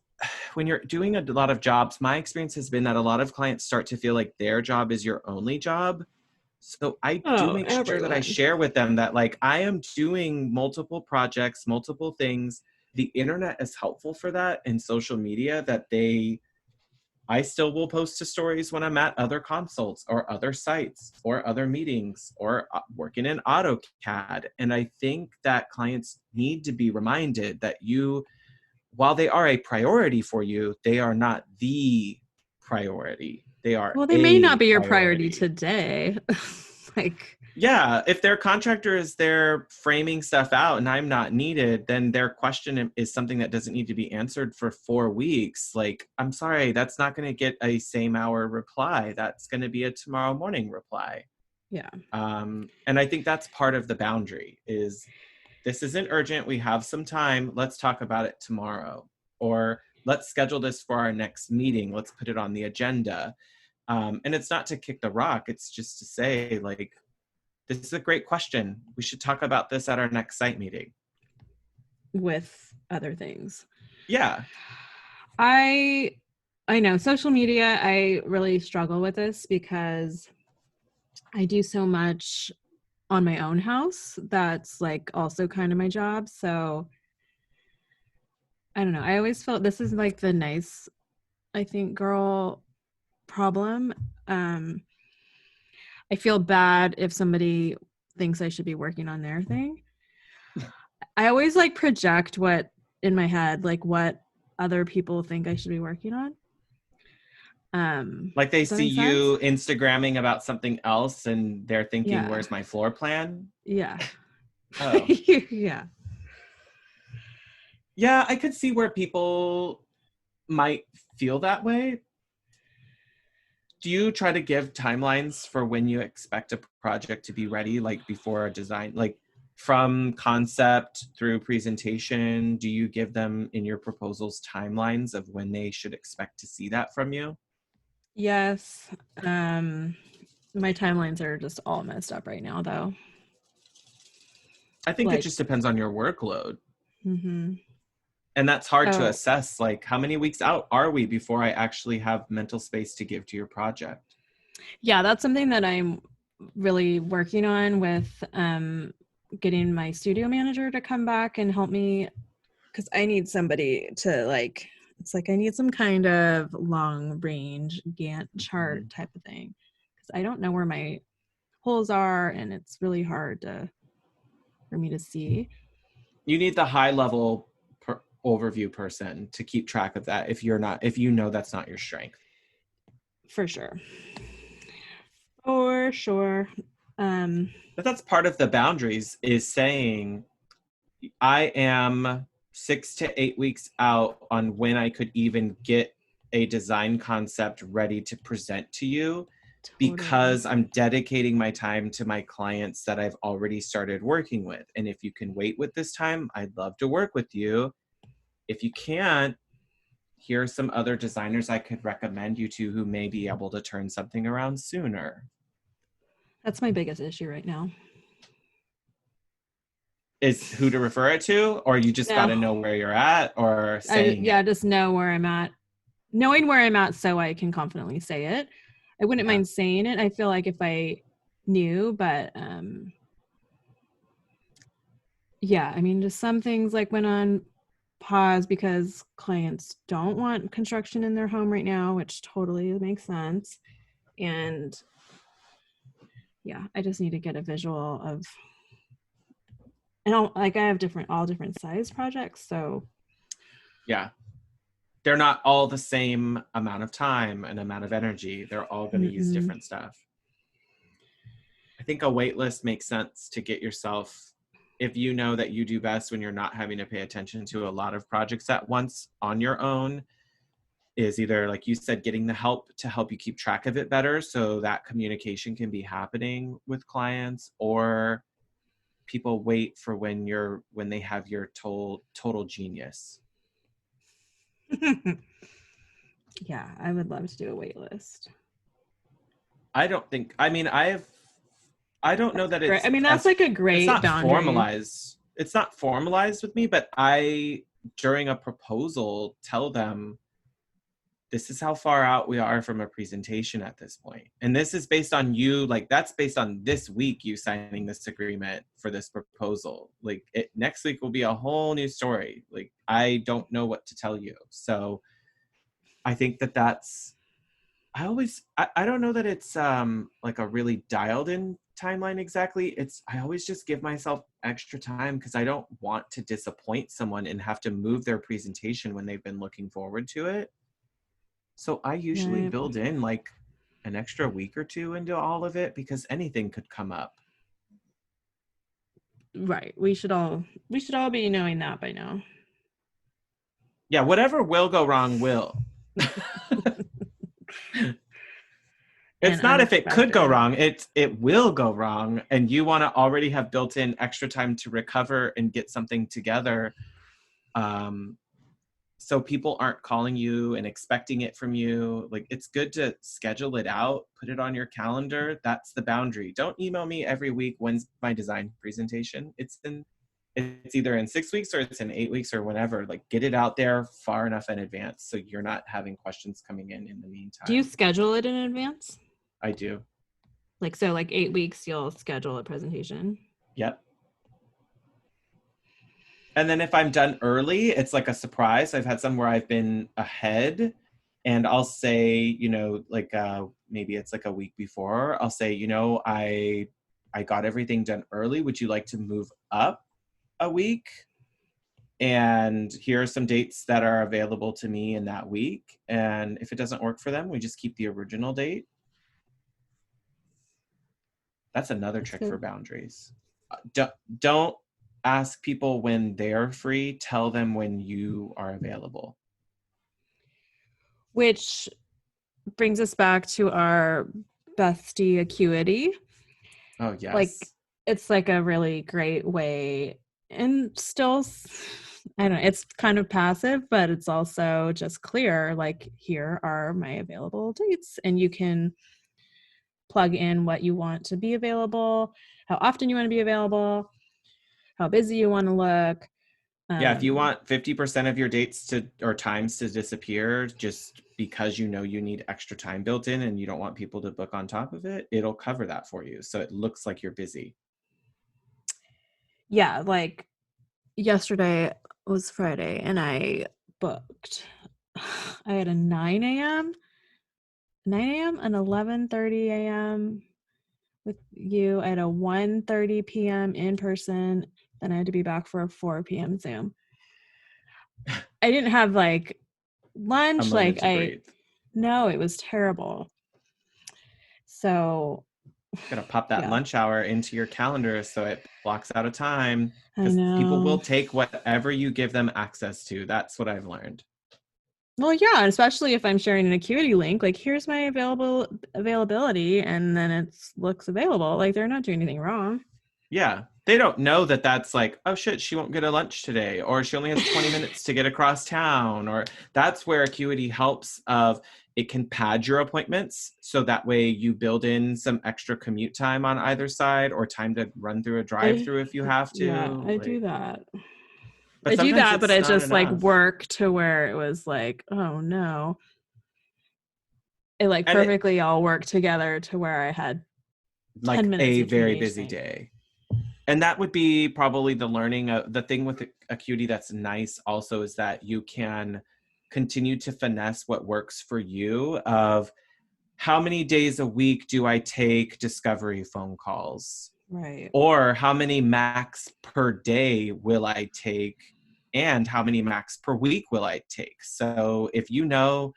when you're doing a lot of jobs, my experience has been that a lot of clients start to feel like their job is your only job. So I do Oh, make sure that I everyone. share with them that like I am doing multiple projects, multiple things. The internet is helpful for that, and social media, that I still will post to stories when I'm at other consults or other sites or other meetings or working in AutoCAD. And I think that clients need to be reminded that while they are a priority for you, they are not the priority. They are Well, they may not a be your priority priority. today. Like, Yeah, if their contractor is there framing stuff out and I'm not needed, then their question is something that doesn't need to be answered for 4 weeks. Like, I'm sorry, that's not going to get a same hour reply. That's going to be a tomorrow morning reply. yeah. And I think that's part of the boundary is, this isn't urgent. We have some time. Let's talk about it tomorrow. Or let's schedule this for our next meeting. Let's put it on the agenda. And it's not to kick the rock. It's just to say, like, this is a great question. We should talk about this at our next site meeting. With other things. Yeah. I I know social media, I really struggle with this because I do so much on my own house that's like also kind of my job. So I don't know. I always felt this is like the nice, I think, girl problem. Um, I feel bad if somebody thinks I should be working on their thing. I always like project what in my head, like what other people think I should be working on. Like they Does that see make sense? you Instagramming about something else and they're thinking, Yeah. where's my floor plan? Yeah. Oh. Yeah. Yeah, I could see where people might feel that way. Do you try to give timelines for when you expect a project to be ready, like before a design, like from concept through presentation? Do you give them in your proposals timelines of when they should expect to see that from you? Yes. Um, my timelines are just all messed up right now though. I think it Like, just depends on your workload. mhm. And that's hard to So assess. Like, how many weeks out are we before I actually have mental space to give to your project? yeah, that's something that I'm really working on with getting my studio manager to come back and help me, because I need somebody to like, it's like I need some kind of long range Gantt Mhm. chart type of thing, because I don't know where my holes are and it's really hard for me to see. You need the high level overview person to keep track of that if you know that's not your strength. For sure. For sure. Um, But that's part of the boundaries, is saying I am 6 to 8 weeks out on when I could even get a design concept ready to present to you, totally. because I'm dedicating my time to my clients that I've already started working with. And if you can wait with this time, I'd love to work with you. If you can't, here are some other designers I could recommend you to who may be able to turn something around sooner. That's my biggest issue right now. Is who to refer it to, or you just got No, to know where you're at, or saying yeah, it? just know where I'm at, knowing where I'm at so I can confidently say it. I wouldn't Yeah. mind saying it. I feel like if I knew, but yeah, I mean, just some things like went on pause because clients don't want construction in their home right now, which totally makes sense. And yeah, I just need to get a visual of, and like I have all different size projects, so Yeah. They're not all the same amount of time and amount of energy. They're all going to use mm-mm. different stuff. I think a wait list makes sense to get yourself, if you know that you do best when you're not having to pay attention to a lot of projects at once on your own, is either, like you said, getting the help to help you keep track of it better so that communication can be happening with clients, or people wait for when they have your total genius. Yeah, I would love to do a wait list. I don't think, I mean, I don't know That's that great. it's I mean, that's as, like a it's great not boundary. formalized. It's not formalized with me, but I, during a proposal, tell them this is how far out we are from a presentation at this point. And this is based on you, like that's based on this week you signing this agreement for this proposal. Like next week will be a whole new story. Like I don't know what to tell you. So I think that's, I don't know that it's like a really dialed in timeline exactly. It's, I always just give myself extra time because I don't want to disappoint someone and have to move their presentation when they've been looking forward to it. So I usually Right. build in like an extra week or two into all of it because anything could come up. Right. We should all be knowing that by now. Yeah, whatever will go wrong will. And It's not if it could go unexpected. wrong, it will go wrong, and you want to already have built in extra time to recover and get something together, um, so people aren't calling you and expecting it from you. Like it's good to schedule it out, put it on your calendar. That's the boundary. Don't email me every week, when's my design presentation. It's either in 6 weeks or it's in 8 weeks or whenever. Like get it out there far enough in advance so you're not having questions coming in the Do you meantime. schedule it in advance? I do. Like so like 8 weeks you'll schedule a presentation. Yep. And then if I'm done early, it's like a surprise. I've had some where I've been ahead, and I'll say, like maybe it's like a week before, I'll say, I got everything done early. Would you like to move up a week? And here are some dates that are available to me in that week. And if it doesn't work for them, we just keep the original date. That's another That's trick for good. boundaries. Don't ask people when they're free. Tell them when you are available. Which brings us back to our bestie acuity. Oh, Like yes. it's like a really great way, and still I don't know, it's kind of passive, but it's also just clear, like here are my available dates, and you can plug in what you want to be available, how often you want to be available, how busy you want to look. Yeah, if you Um, want 50% of your dates to or times to disappear just because you know you need extra time built in and you don't want people to book on top of it, it'll cover that for you. So it looks like you're busy. yeah, like yesterday was Friday and I booked. I had a 9 a.m., and 11:30 a.m. with you. I had a 1:30 p.m. in person. Then I had to be back for a 4 p.m. Zoom. I didn't have like A lunch. moment to breathe. No, it was terrible. So, Gotta pop that yeah, lunch hour into your calendar so it blocks out a time I because people will know. take whatever you give them access to. That's what I've learned. Well, yeah, especially if I'm sharing an Acuity link, like here's my availability, and then it looks available. Like they're not doing anything wrong. Yeah. They don't know that that's like, oh shit, she won't get a lunch today, or she only has 20 minutes to get across town, or that's where Acuity helps of it can pad your appointments so that way you build in some extra commute time on either side or time to run through a drive I through if you have Yeah, to. I do Like, that. but I do sometimes that, but it's I not just like enough. work to where it was like, oh no. It like And it perfectly all worked together to where I had 10 like minutes a between very each busy thing. day. And that would be probably the learning the thing with Acuity that's nice also is that you can continue to finesse what works for you of how many days a week do I take discovery phone calls, Right. or how many max per day will I take, and how many max per week will I take. So if you know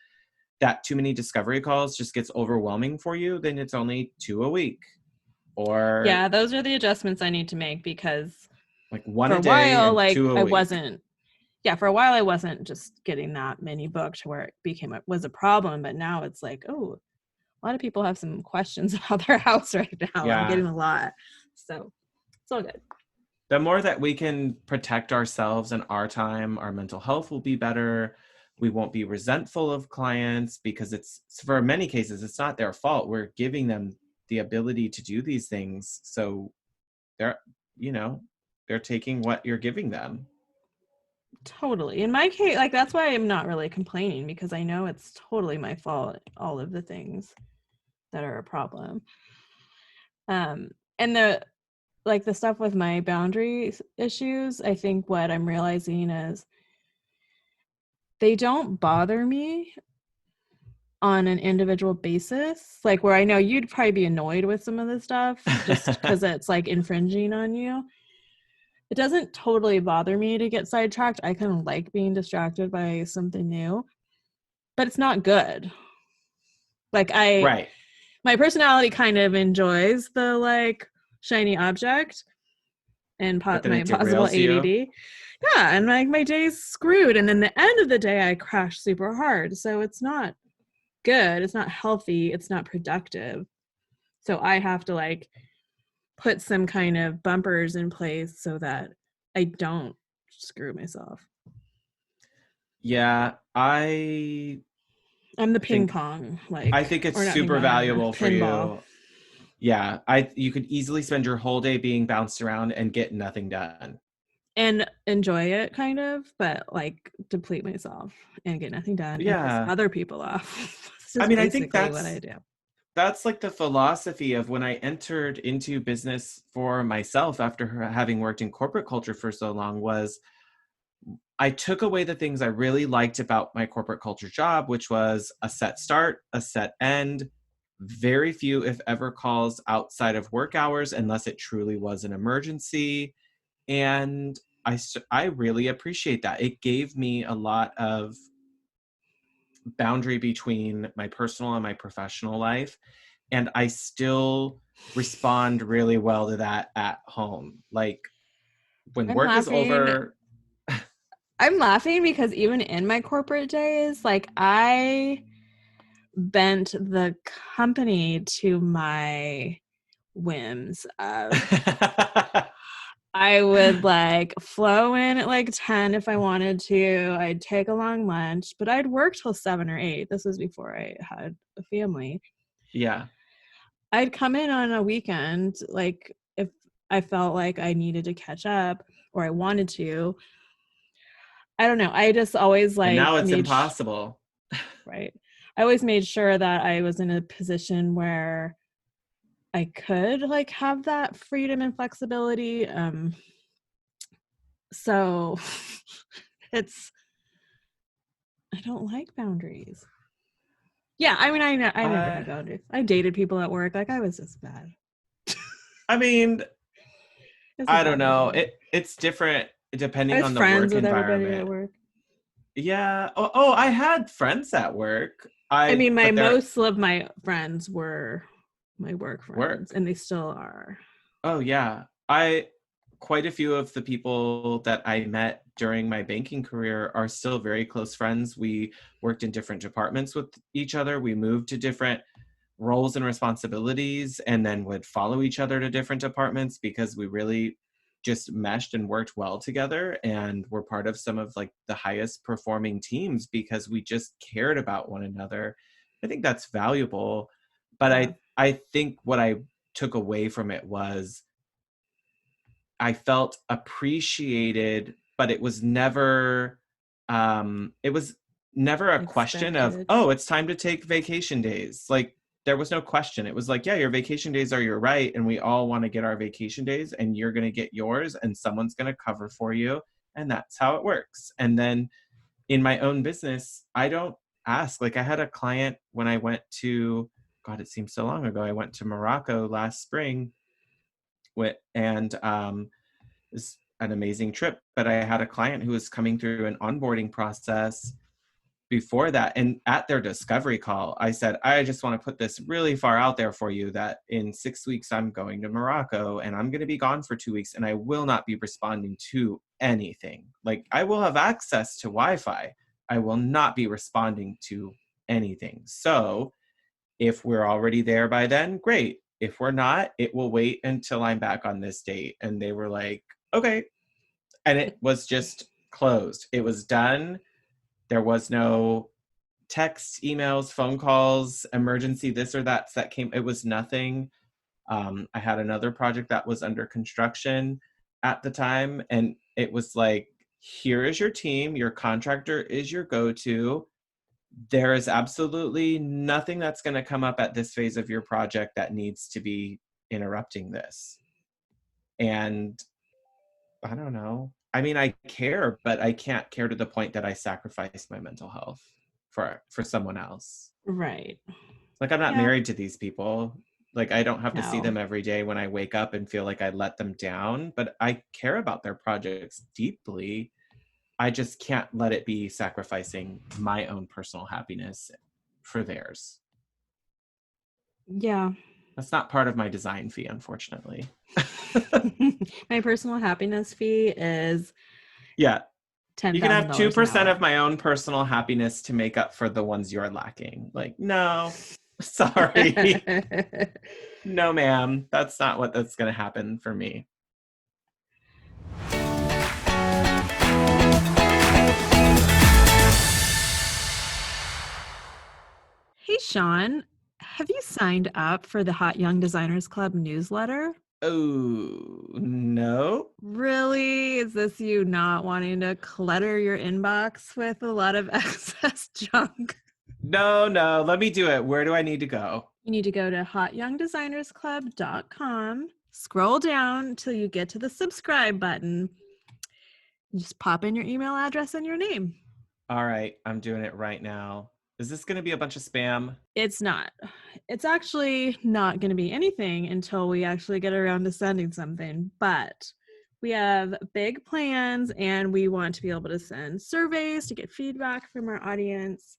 that too many discovery calls just gets overwhelming for you, then it's only 2 a week, or Yeah, those are the adjustments I need to make because like 1 for a a day while, and like 2 a I week. wasn't, yeah, for a while I wasn't just getting that many booked where it was a problem. But now it's like, oh, a lot of people have some questions about their house right now. I'm Yeah. getting a lot. So it's all good. The more that we can protect ourselves and our time, our mental health will be better. We won't be resentful of clients because it's for many cases it's not their fault. We're giving them the ability to do these things. So they're, you know, they're taking what you're giving them. Totally. In my case, like that's why I'm not really complaining because I know it's totally my fault, all of the things that are a problem. Um, and the stuff with my boundary issues, I think what I'm realizing is they don't bother me on an individual basis. Like where I know you'd probably be annoyed with some of the stuff just because it's like infringing on you. It doesn't totally bother me to get sidetracked. I kind of like being distracted by something new, but it's not good. Like Right. my personality kind of enjoys the like shiny object and But then my it possible derails you. ADD. Yeah, and like my day's screwed, and then the end of the day I crash super hard. So it's not good. It's not healthy. It's not productive. So I have to like put some kind of bumpers in place so that I don't screw myself. Yeah, I I'm the ping think pong, I like, think it's or not ping super pong, the valuable for pinball, you. Yeah, I you could easily spend your whole day being bounced around and get nothing done. and enjoy it kind of, but like deplete myself and get nothing done and piss Yeah. other people off. This I is mean, I think basically what I do. that's like the philosophy of when I entered into business for myself after having worked in corporate culture for so long was I took away the things I really liked about my corporate culture job, which was a set start, a set end, very few, if ever, calls outside of work hours unless it truly was an emergency. And I really appreciate that. It gave me a lot of boundary between my personal and my professional life. And I still respond really well to that at home. Like when I'm work is laughing. over, I'm laughing because even in my corporate days, like I bent the company to my whims of I would like flow in at like 10 if I wanted to. I'd take a long lunch, but I'd work till 7 or 8. This was before I had a family. yeah. I'd come in on a weekend, like if I felt like I needed to catch up or I wanted to, I don't know. I just always And like now it's made impossible. right. I always made sure that I was in a position where I could like have that freedom and flexibility. So it's I don't like boundaries. Yeah, I mean, I never Uh, had boundaries. I dated people at work. Like I was just bad. I mean, It's a I don't bad know. version. It's different I depending was on the friends work with everybody at environment. work. Yeah. I had friends at work. I mean, my But they're most of my friends were my work friends, work. and they still are. Oh yeah. I quite a few of the people that I met during my banking career are still very close friends. We worked in different departments with each other. We moved to different roles and responsibilities and then would follow each other to different departments because we really just meshed and worked well together and were part of some of like the highest performing teams because we just cared about one another. I think that's valuable, but Yeah, I think what I took away from it was I felt appreciated, but it was never a question of, expected. oh, it's time to take vacation days. Like there was no question. It was like, yeah, your vacation days are your right, and we all want to get our vacation days, and you're gonna get yours, and someone's gonna cover for you, and that's how it works. And then in my own business, I don't ask. Like I had a client when I went to, God, it seems so long ago. I went to Morocco last spring and was an amazing trip. But I had a client who was coming through an onboarding process before that. And at their discovery call, I said, I just want to put this really far out there for you that in 6 weeks, I'm going to Morocco and I'm going to be gone for 2 weeks and I will not be responding to anything. Like I will have access to Wi Fi. I will not be responding to anything. So if we're already there by then, great. If we're not, it will wait until I'm back on this date. And they were like, okay. And it was just closed. It was done. There was no texts, emails, phone calls, emergency this or that came. It was nothing. I had another project that was under construction at the time. And it was like, here is your team. Your contractor is your go-to. There is absolutely nothing that's going to come up at this phase of your project that needs to be interrupting this. And I don't know. I mean, I care, but I can't care to the point that I sacrifice my mental health for someone else. Right. Like I'm not Yeah. married to these people. Like I don't have to see No. them every day when I wake up and feel like I let them down, but I care about their projects deeply. I just can't let it be sacrificing my own personal happiness for theirs. Yeah. That's not part of my design fee, unfortunately. My personal happiness fee is Yeah, ten you can have thousand dollars an 2% of hour. my own personal happiness to make up for the ones you're lacking. Like, no, sorry. No, ma'am. That's not what that's going to happen for me. Hey, Shaun, have you signed up for the Hot Young Designers Club newsletter? Oh, no. Really? Is this you not wanting to clutter your inbox with a lot of excess junk? No, no. Let me do it. Where do I need to go? You need to go to hotyoungdesignersclub.com, scroll down till you get to the subscribe button. You just pop in your email address and your name. All right, I'm doing it right now. Is this going to be a bunch of spam? It's not. It's actually not going to be anything until we actually get around to sending something, but we have big plans and we want to be able to send surveys to get feedback from our audience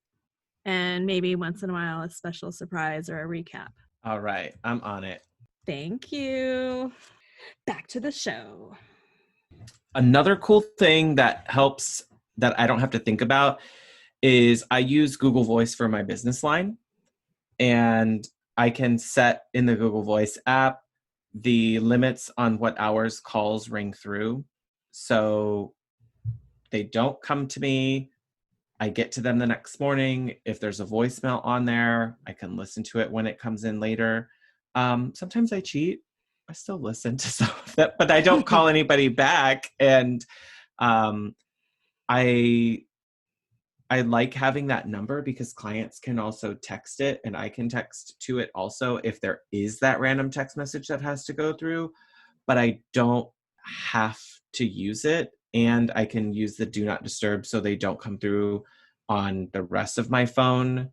and maybe once in a while a special surprise or a recap. All right, I'm on it. Thank you. Back to the show. Another cool thing that helps that I don't have to think about is I use Google Voice for my business line. And I can set in the Google Voice app the limits on what hours calls ring through. So they don't come to me. I get to them the next morning. If there's a voicemail on there, I can listen to it when it comes in later. Sometimes I cheat. I still listen to some of that, but I don't call anybody back. And um, I I like having that number because clients can also text it and I can text to it also if there is that random text message that has to go through, but I don't have to use it. And I can use the do not disturb so they don't come through on the rest of my phone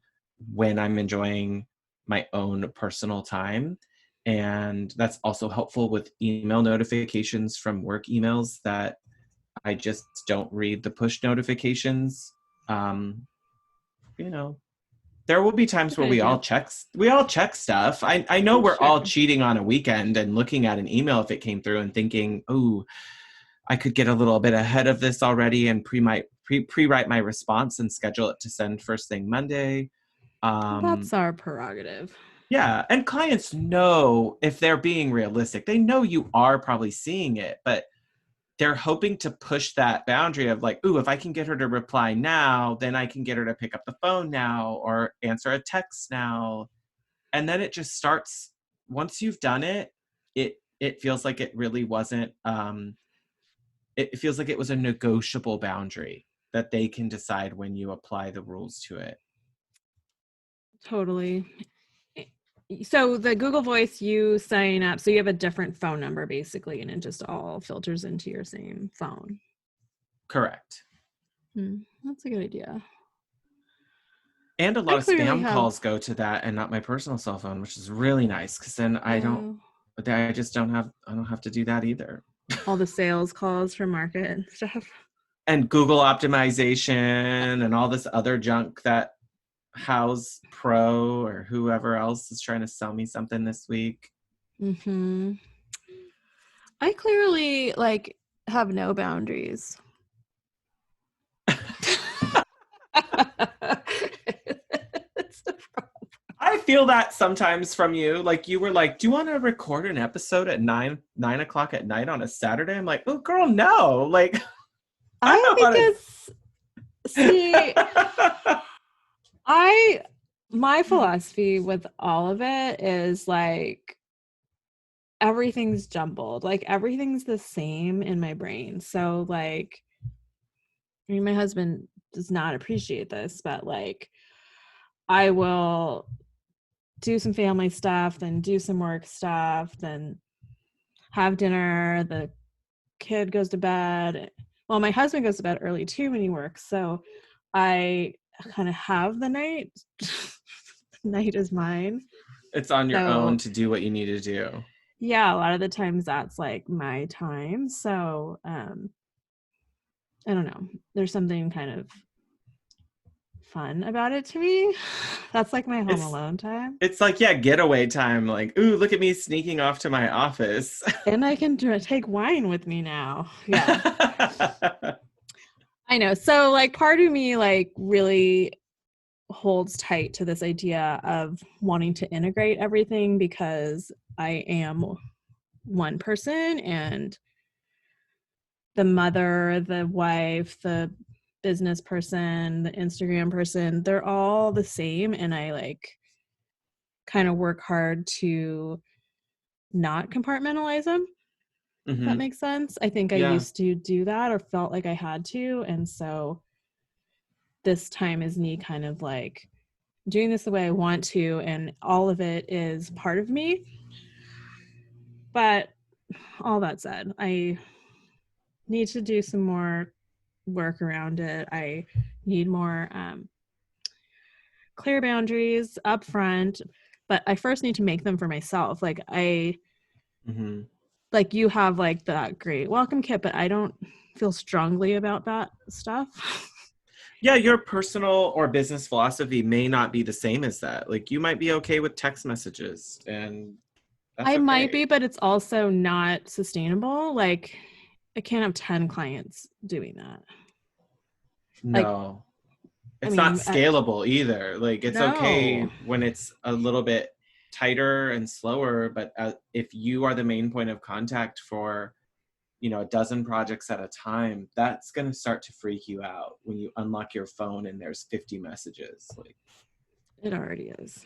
when I'm enjoying my own personal time. And that's also helpful with email notifications from work emails that I just don't read the push notifications. Um, you know, there will be It's a times where good idea. we all check stuff. I know I'm we're all sure. cheating on a weekend and looking at an email if it came through and thinking, oh, I could get a little bit ahead of this already and pre-write my response and schedule it to send first thing Monday. Well, Um, that's our prerogative. yeah, and clients know if they're being realistic. They know you are probably seeing it, but they're hoping to push that boundary of like, ooh, if I can get her to reply now, then I can get her to pick up the phone now or answer a text now. And then it just starts, once you've done it, it feels like it really wasn't it feels like it was a negotiable boundary that they can decide when you apply the rules to it. Totally. So the Google Voice, you sign up, so you have a different phone number basically, and it just all filters into your same phone. Correct. That's a good idea. And a I lot of clearly spam have, calls go to that and not my personal cell phone, which is really nice because then yeah, I just I don't have to do that either. all the sales calls for market and stuff. And Google optimization and all this other junk that House Pro or whoever else is trying to sell me something this week. Mm-hmm. I clearly like have no boundaries. It's a I feel that sometimes from you. Like you were like, "Do you want to record an episode at 9 o'clock at night on a Saturday?" I'm like, "Oh, girl, no!" Like I I don't want because see, to. I my philosophy with all of it is like everything's jumbled. Like everything's the same in my brain. So like I mean my husband does not appreciate this, but like I will do some family stuff, then do some work stuff, then have dinner, the kid goes to bed. Well, my husband goes to bed early too when he works. So I kind of have the night. Night is mine. It's on your own So to do what you need to do. yeah, a lot of the times that's like my time. So I don't know. There's something kind of fun about it to me. That's like my home It's alone time. it's like, yeah, getaway time. Like, ooh, look at me sneaking off to my office. And I can take wine with me now. Yeah. I know. So like part of me like really holds tight to this idea of wanting to integrate everything because I am one person and the mother, the wife, the business person, the Instagram person, they're all the same. And I like kind of work hard to not compartmentalize them, if that Hmm. makes sense. I think I Yeah. used to do that or felt like I had to. And so this time is me kind of like doing this the way I want to, and all of it is part of me. But all that said, I need to do some more work around it. I need more clear boundaries up front, but I first need to make them for myself. Hmm. Like you have like that great welcome kit, but I don't feel strongly about that stuff. Yeah, your personal or business philosophy may not be the same as that. Like you might be okay with text messages and that's I might okay. be, but it's also not sustainable. Like I can't have 10 clients doing that. Like, No. I It's not mean, scalable either. Like it's okay no, when it's a little bit tighter and slower, but if you are the main point of contact for, a dozen projects at a time, that's going to start to freak you out when you unlock your phone and there's 50 messages. Like it already is.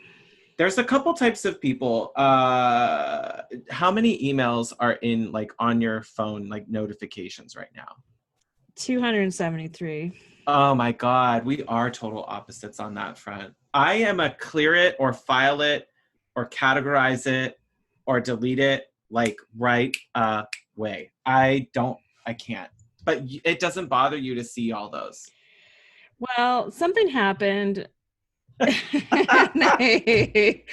there's a couple types of people. How many emails are in like on your phone like notifications right now? 273. Oh my God, we are total opposites on that front. I am a clear it or file it or categorize it or delete it like right away. I can't. But it doesn't bother you to see all those. Well, something happened. they,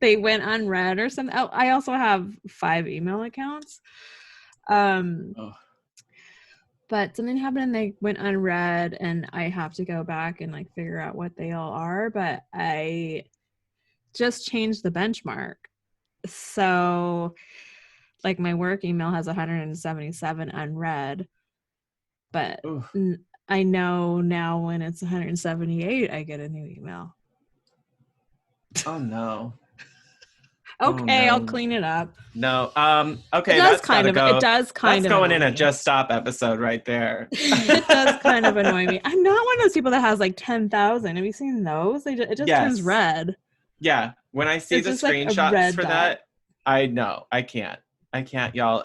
they went unread or something. Oh, I also have 5 email accounts. Oh, But something happened and they went unread, and I have to go back and like figure out what they all are. But I just changed the benchmark. So like my work email has 177 unread, but ooh. I know now when it's 178, I get a new email. Oh no. Oh Okay, I'll no. clean it up. No. Okay, that's gotta It go. does That's kind of going annoy in a me. Just Stop episode right there. It does kind of annoy me. I'm not one of those people that has like 10,000. Have you seen those? It just turns Yes. red. Yeah. When I see It's the just like a screenshots red for dot. that, I know. I can't. I can't, y'all.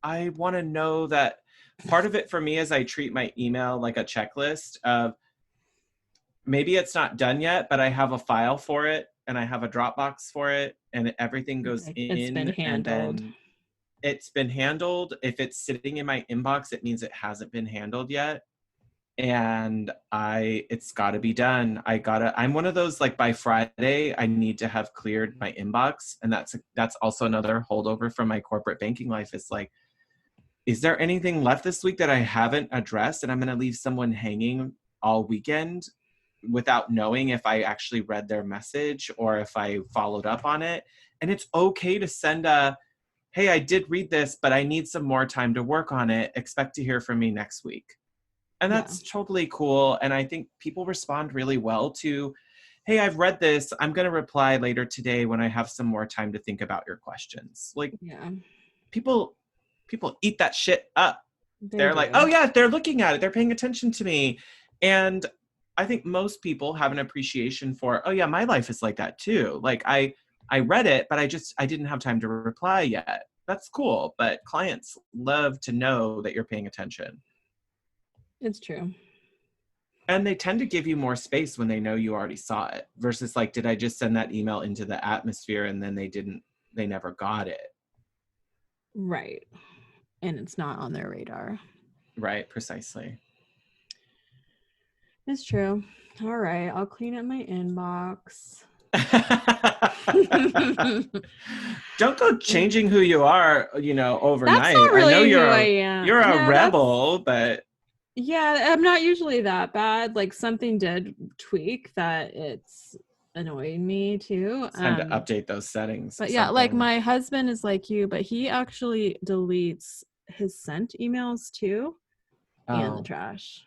I want to know that part of it for me is I treat my email like a checklist of maybe it's not done yet, but I have a file for it and I have a Dropbox for it and everything goes Like it's been in and handled. then it's been handled. If it's sitting in my inbox, it means it hasn't been handled yet. And it's got to be done. I'm one of those, like, by Friday I need to have cleared my inbox, and that's also another holdover from my corporate banking life. Is like, is there anything left this week that I haven't addressed and I'm going to leave someone hanging all weekend without knowing if I actually read their message or if I followed up on it? And it's okay to send hey, I did read this, but I need some more time to work on it. Expect to hear from me next week. And Yeah. that's totally cool. And I think people respond really well to, hey, I've read this. I'm going to reply later today when I have some more time to think about your questions. Like, Yeah. people eat that shit up. They They're like, oh do. yeah, they're looking at it. They're paying attention to me. And I think most people have an appreciation for, oh yeah, my life is like that too. Like, I read it, but I didn't have time to reply yet. That's cool. But clients love to know that you're paying attention. It's true. And they tend to give you more space when they know you already saw it versus like, did I just send that email into the atmosphere and then they never got it? Right. And it's not on their radar. Right, precisely. It's true. All right. I'll clean up my inbox. Don't go changing who you are, That's overnight. not I know really who I am. you're a No, rebel, but yeah, I'm not usually that bad. Like something did tweak that it's annoying me too. it's time to update those settings or But yeah, like something. my husband is like you, but he actually deletes his sent emails too and the Oh, trash.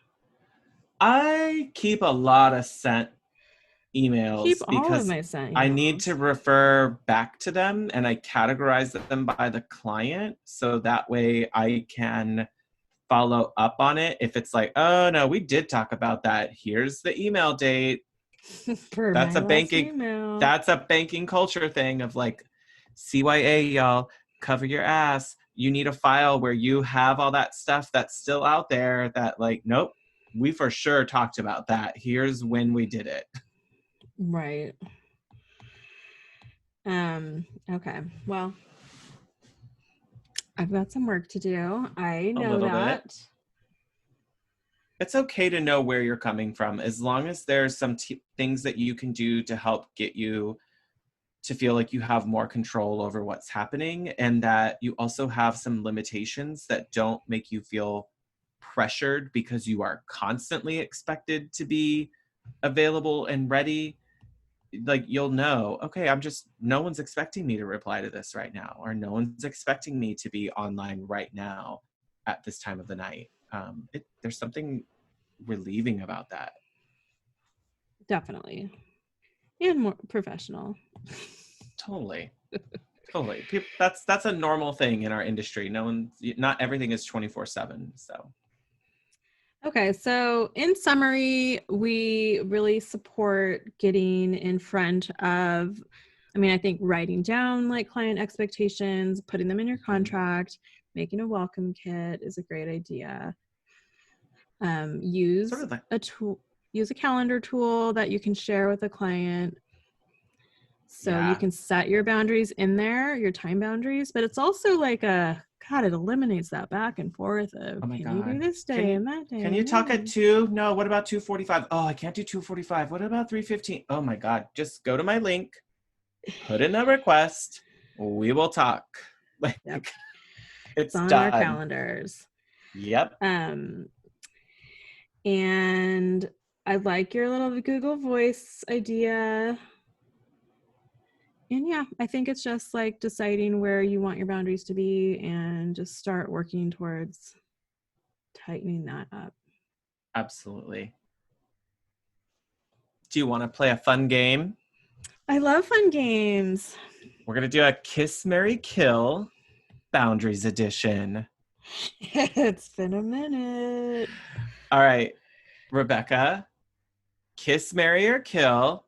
I keep a lot of sent I keep emails all of because my sent I need to emails. refer back to them and I categorize them by the client so that way I can follow up on it. If it's like, oh no, we did talk about that. Here's the email date. For That's my a last banking email. that's a banking culture thing of like, CYA, y'all, cover your ass. You need a file where you have all that stuff that's still out there that, like, nope, we for sure talked about that. Here's when we did it. Right. Okay. Well, I've got some work to do. I A know little bit. that. It's okay to know where you're coming from as long as there's some things that you can do to help get you to feel like you have more control over what's happening and that you also have some limitations that don't make you feel pressured because you are constantly expected to be available and ready. Like, you'll know, okay, no one's expecting me to reply to this right now, or no one's expecting me to be online right now at this time of the night. There's something relieving about that. Definitely. And more professional. Totally. Totally. That's a normal thing in our industry. Not everything is 24/7. So Okay, so in summary, we really support getting in front of, I think writing down like client expectations, putting them in your contract, making a welcome kit is a great idea. Sort Use of like, a tool, use a calendar tool that you can share with a client. So you yeah. can set your boundaries in there, your time boundaries, but it's also like God, it eliminates that back and forth of Oh my can you do God. this Can day you and that can day you and that talk at day? 2? No, what about 2:45? Oh, I can't do 2:45. What about 3:15? Oh my God. Just go to my link, put in a request. We will talk. Like Yep. It's it's on our done. calendars. Yep. Um, and I like your little Google Voice idea. And yeah, I think it's just like deciding where you want your boundaries to be and just start working towards tightening that up. Absolutely. Do you want to play a fun game? I love fun games. We're going to do a Kiss, Mary, Kill Boundaries Edition. It's been a minute. All right, Rebecca, kiss, marry, or kill.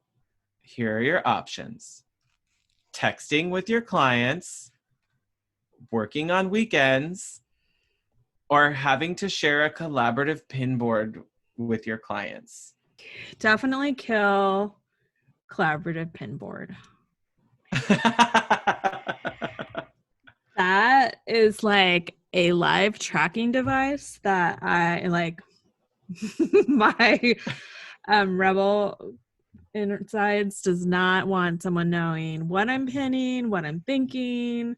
Here are your options: texting with your clients, working on weekends, or having to share a collaborative pin board with your clients. Definitely kill collaborative pin board. That is like a live tracking device that I like my rebel insides does not want someone knowing what I'm pinning, what I'm thinking.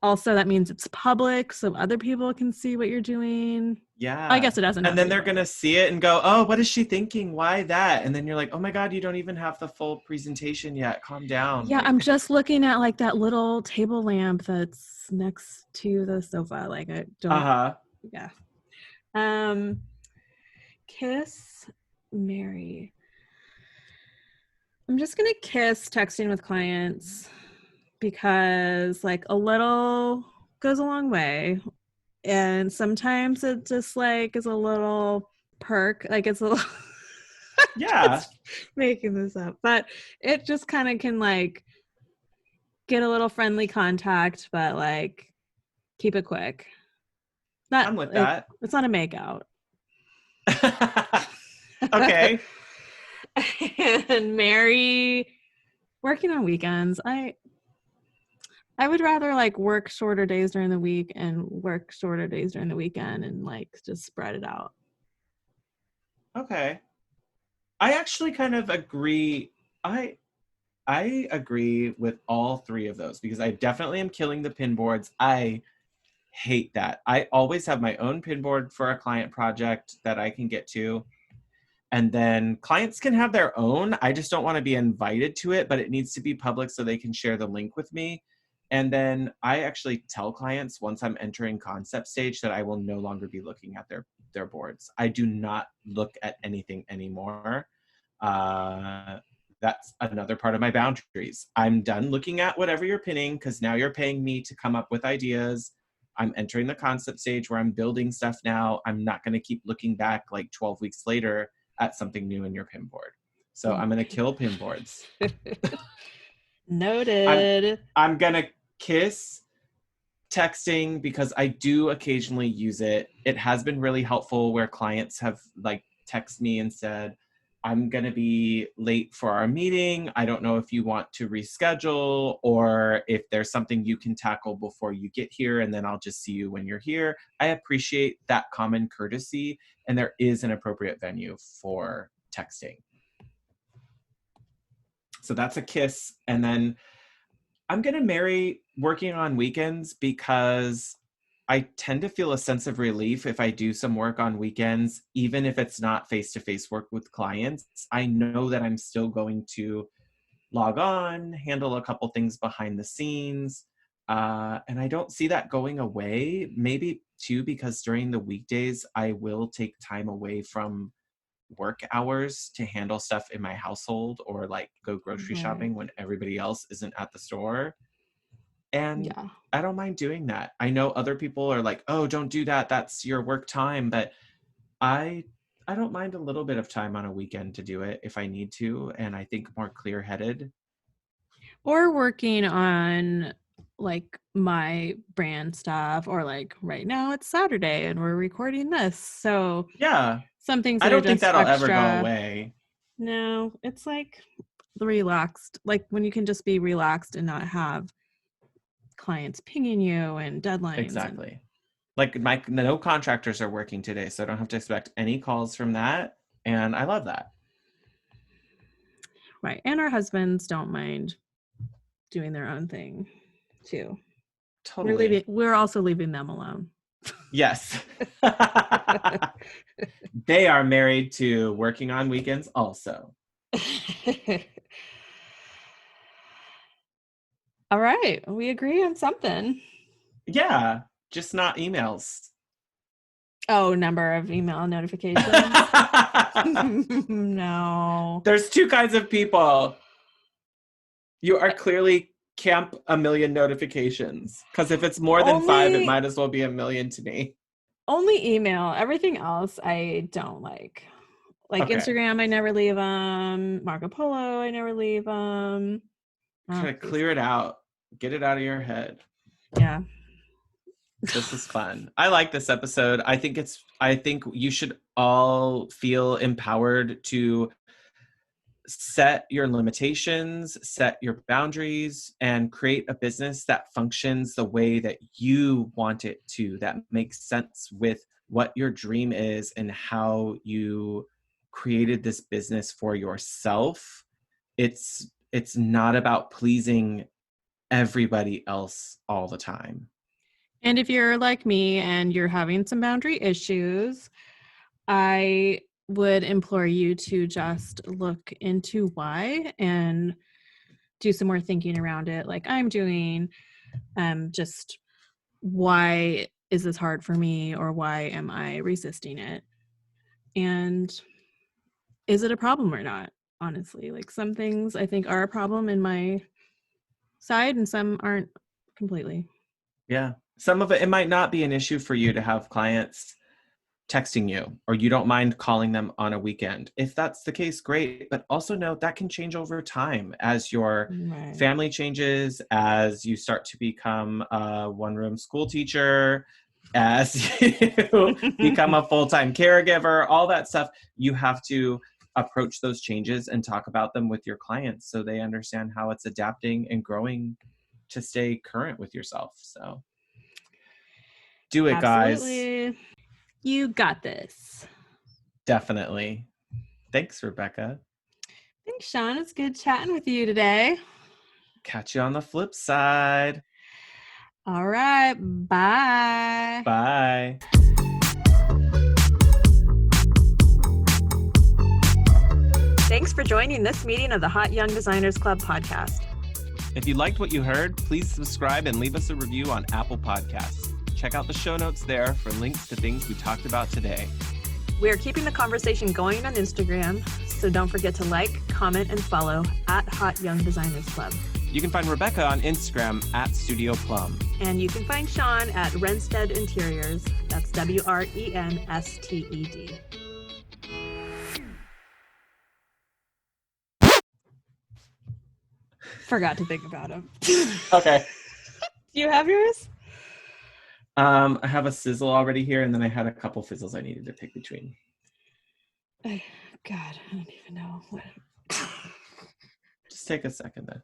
Also, that means it's public so other people can see what you're doing. I Yeah. guess it doesn't And have to then be they're going to public. see it and go, oh, what is she thinking? Why that? And then you're like, oh my God, you don't even have the full presentation yet. Calm down. Yeah, I'm Like, just looking at like that little table lamp that's next to the sofa. Like I uh don't, huh. yeah. Um, kiss, Mary. I'm just gonna kiss texting with clients because like a little goes a long way. And sometimes it just like is a little perk. Like it's a little Yeah. just making this up. But it just kind of can like get a little friendly contact, but like keep it quick. Not I'm with like that. it's not a makeout. Okay. And Mary working on weekends. I would rather like work shorter days during the week and work shorter days during the weekend and like just spread it out. Okay. I actually kind of agree. I I agree with all three of those because I definitely am killing the pin boards. I hate that. I always have my own pin board for a client project that I can get to. And then clients can have their own. I just don't want to be invited to it, but it needs to be public so they can share the link with me. And then I actually tell clients once I'm entering concept stage that I will no longer be looking at their boards. I do not look at anything anymore. Uh, that's another part of my boundaries. I'm done looking at whatever you're pinning because now you're paying me to come up with ideas. I'm entering the concept stage where I'm building stuff now. I'm not going to keep looking back like 12 weeks later at something new in your pin board. So I'm going to kill pin boards. I'm Noted. I'm going to kiss texting because I do occasionally use it. It has been really helpful where clients have like text me and said, I'm going to be late for our meeting. I don't know if you want to reschedule or if there's something you can tackle before you get here, and then I'll just see you when you're here. I appreciate that common courtesy, and there is an appropriate venue for texting. So that's a kiss. And then I'm going to marry working on weekends because I tend to feel a sense of relief if I do some work on weekends, even if it's not face to face work with clients. I know that I'm still going to log on, handle a couple things behind the scenes. And I don't see that going away. Maybe too, because during the weekdays, I will take time away from work hours to handle stuff in my household or like go grocery Right. shopping when everybody else isn't at the store. And Yeah. I don't mind doing that. I know other people are like, "Oh, don't do that. That's your work time." But I I don't mind a little bit of time on a weekend to do it if I need to, and I think more clear-headed. Or working on like my brand stuff, or like right now it's Saturday and we're recording this. So Yeah. some things I that are don't think just that'll ever go extra. away. No, it's like the relaxed, like when you can just be relaxed and not have clients pinging you and deadlines and Exactly. Like no contractors are working today, so I don't have to expect any calls from that. And I love that. right. And our husbands don't mind doing their own thing too. Totally. We're also leaving them alone. Yes. They are married to working on weekends also. All right. We agree on something. Yeah, just not emails. Oh, number of email notifications. No. There's two kinds of people. You are clearly camp a million notifications. Because if it's more than 5, it Only might as well be a million to me. only email. Everything else I don't like. Like Okay. Instagram, I never leave them. Marco Polo, I never leave them. Try to clear it Facebook. out. Get it out of your head. Yeah. This was fun. I like this episode. I think you should all feel empowered to set your limitations, set your boundaries, and create a business that functions the way that you want it to, that makes sense with what your dream is and how you created this business for yourself. It's not about pleasing everybody else all the time. And if you're like me and you're having some boundary issues, I would implore you to just look into why and do some more thinking around it, like I'm doing. Just why is this hard for me, or why am I resisting it? And is it a problem or not? Honestly, like some things I think are a problem in my side and some aren't completely. Yeah. Some of it might not be an issue for you to have clients texting you, or you don't mind calling them on a weekend. If that's the case, great. But also know that can change over time as your Right. family changes, as you start to become a one-room school teacher, as you become a full-time caregiver, all that stuff. You have to approach those changes and talk about them with your clients so they understand how it's adapting and growing to stay current with yourself. So do it, guys. Absolutely. You got this. Definitely. Thanks, Rebecca. Thanks, Shaun. It's good chatting with you today. Catch you on the flip side. All right. Bye. Bye. Thanks for joining this meeting of the Hot Young Designers Club podcast. If you liked what you heard, please subscribe and leave us a review on Apple Podcasts. Check out the show notes there for links to things we talked about today. We are keeping the conversation going on Instagram, so don't forget to like, comment, and follow at Hot Young Designers Club. You can find Rebecca on Instagram at Studio Plum. And you can find Shaun at Renstead Interiors. That's WRENSTED. Forgot to think about him. Okay. Do you have yours? I have a sizzle already here, and then I had a couple fizzles I needed to pick between. God, I don't even know. Just take a second then.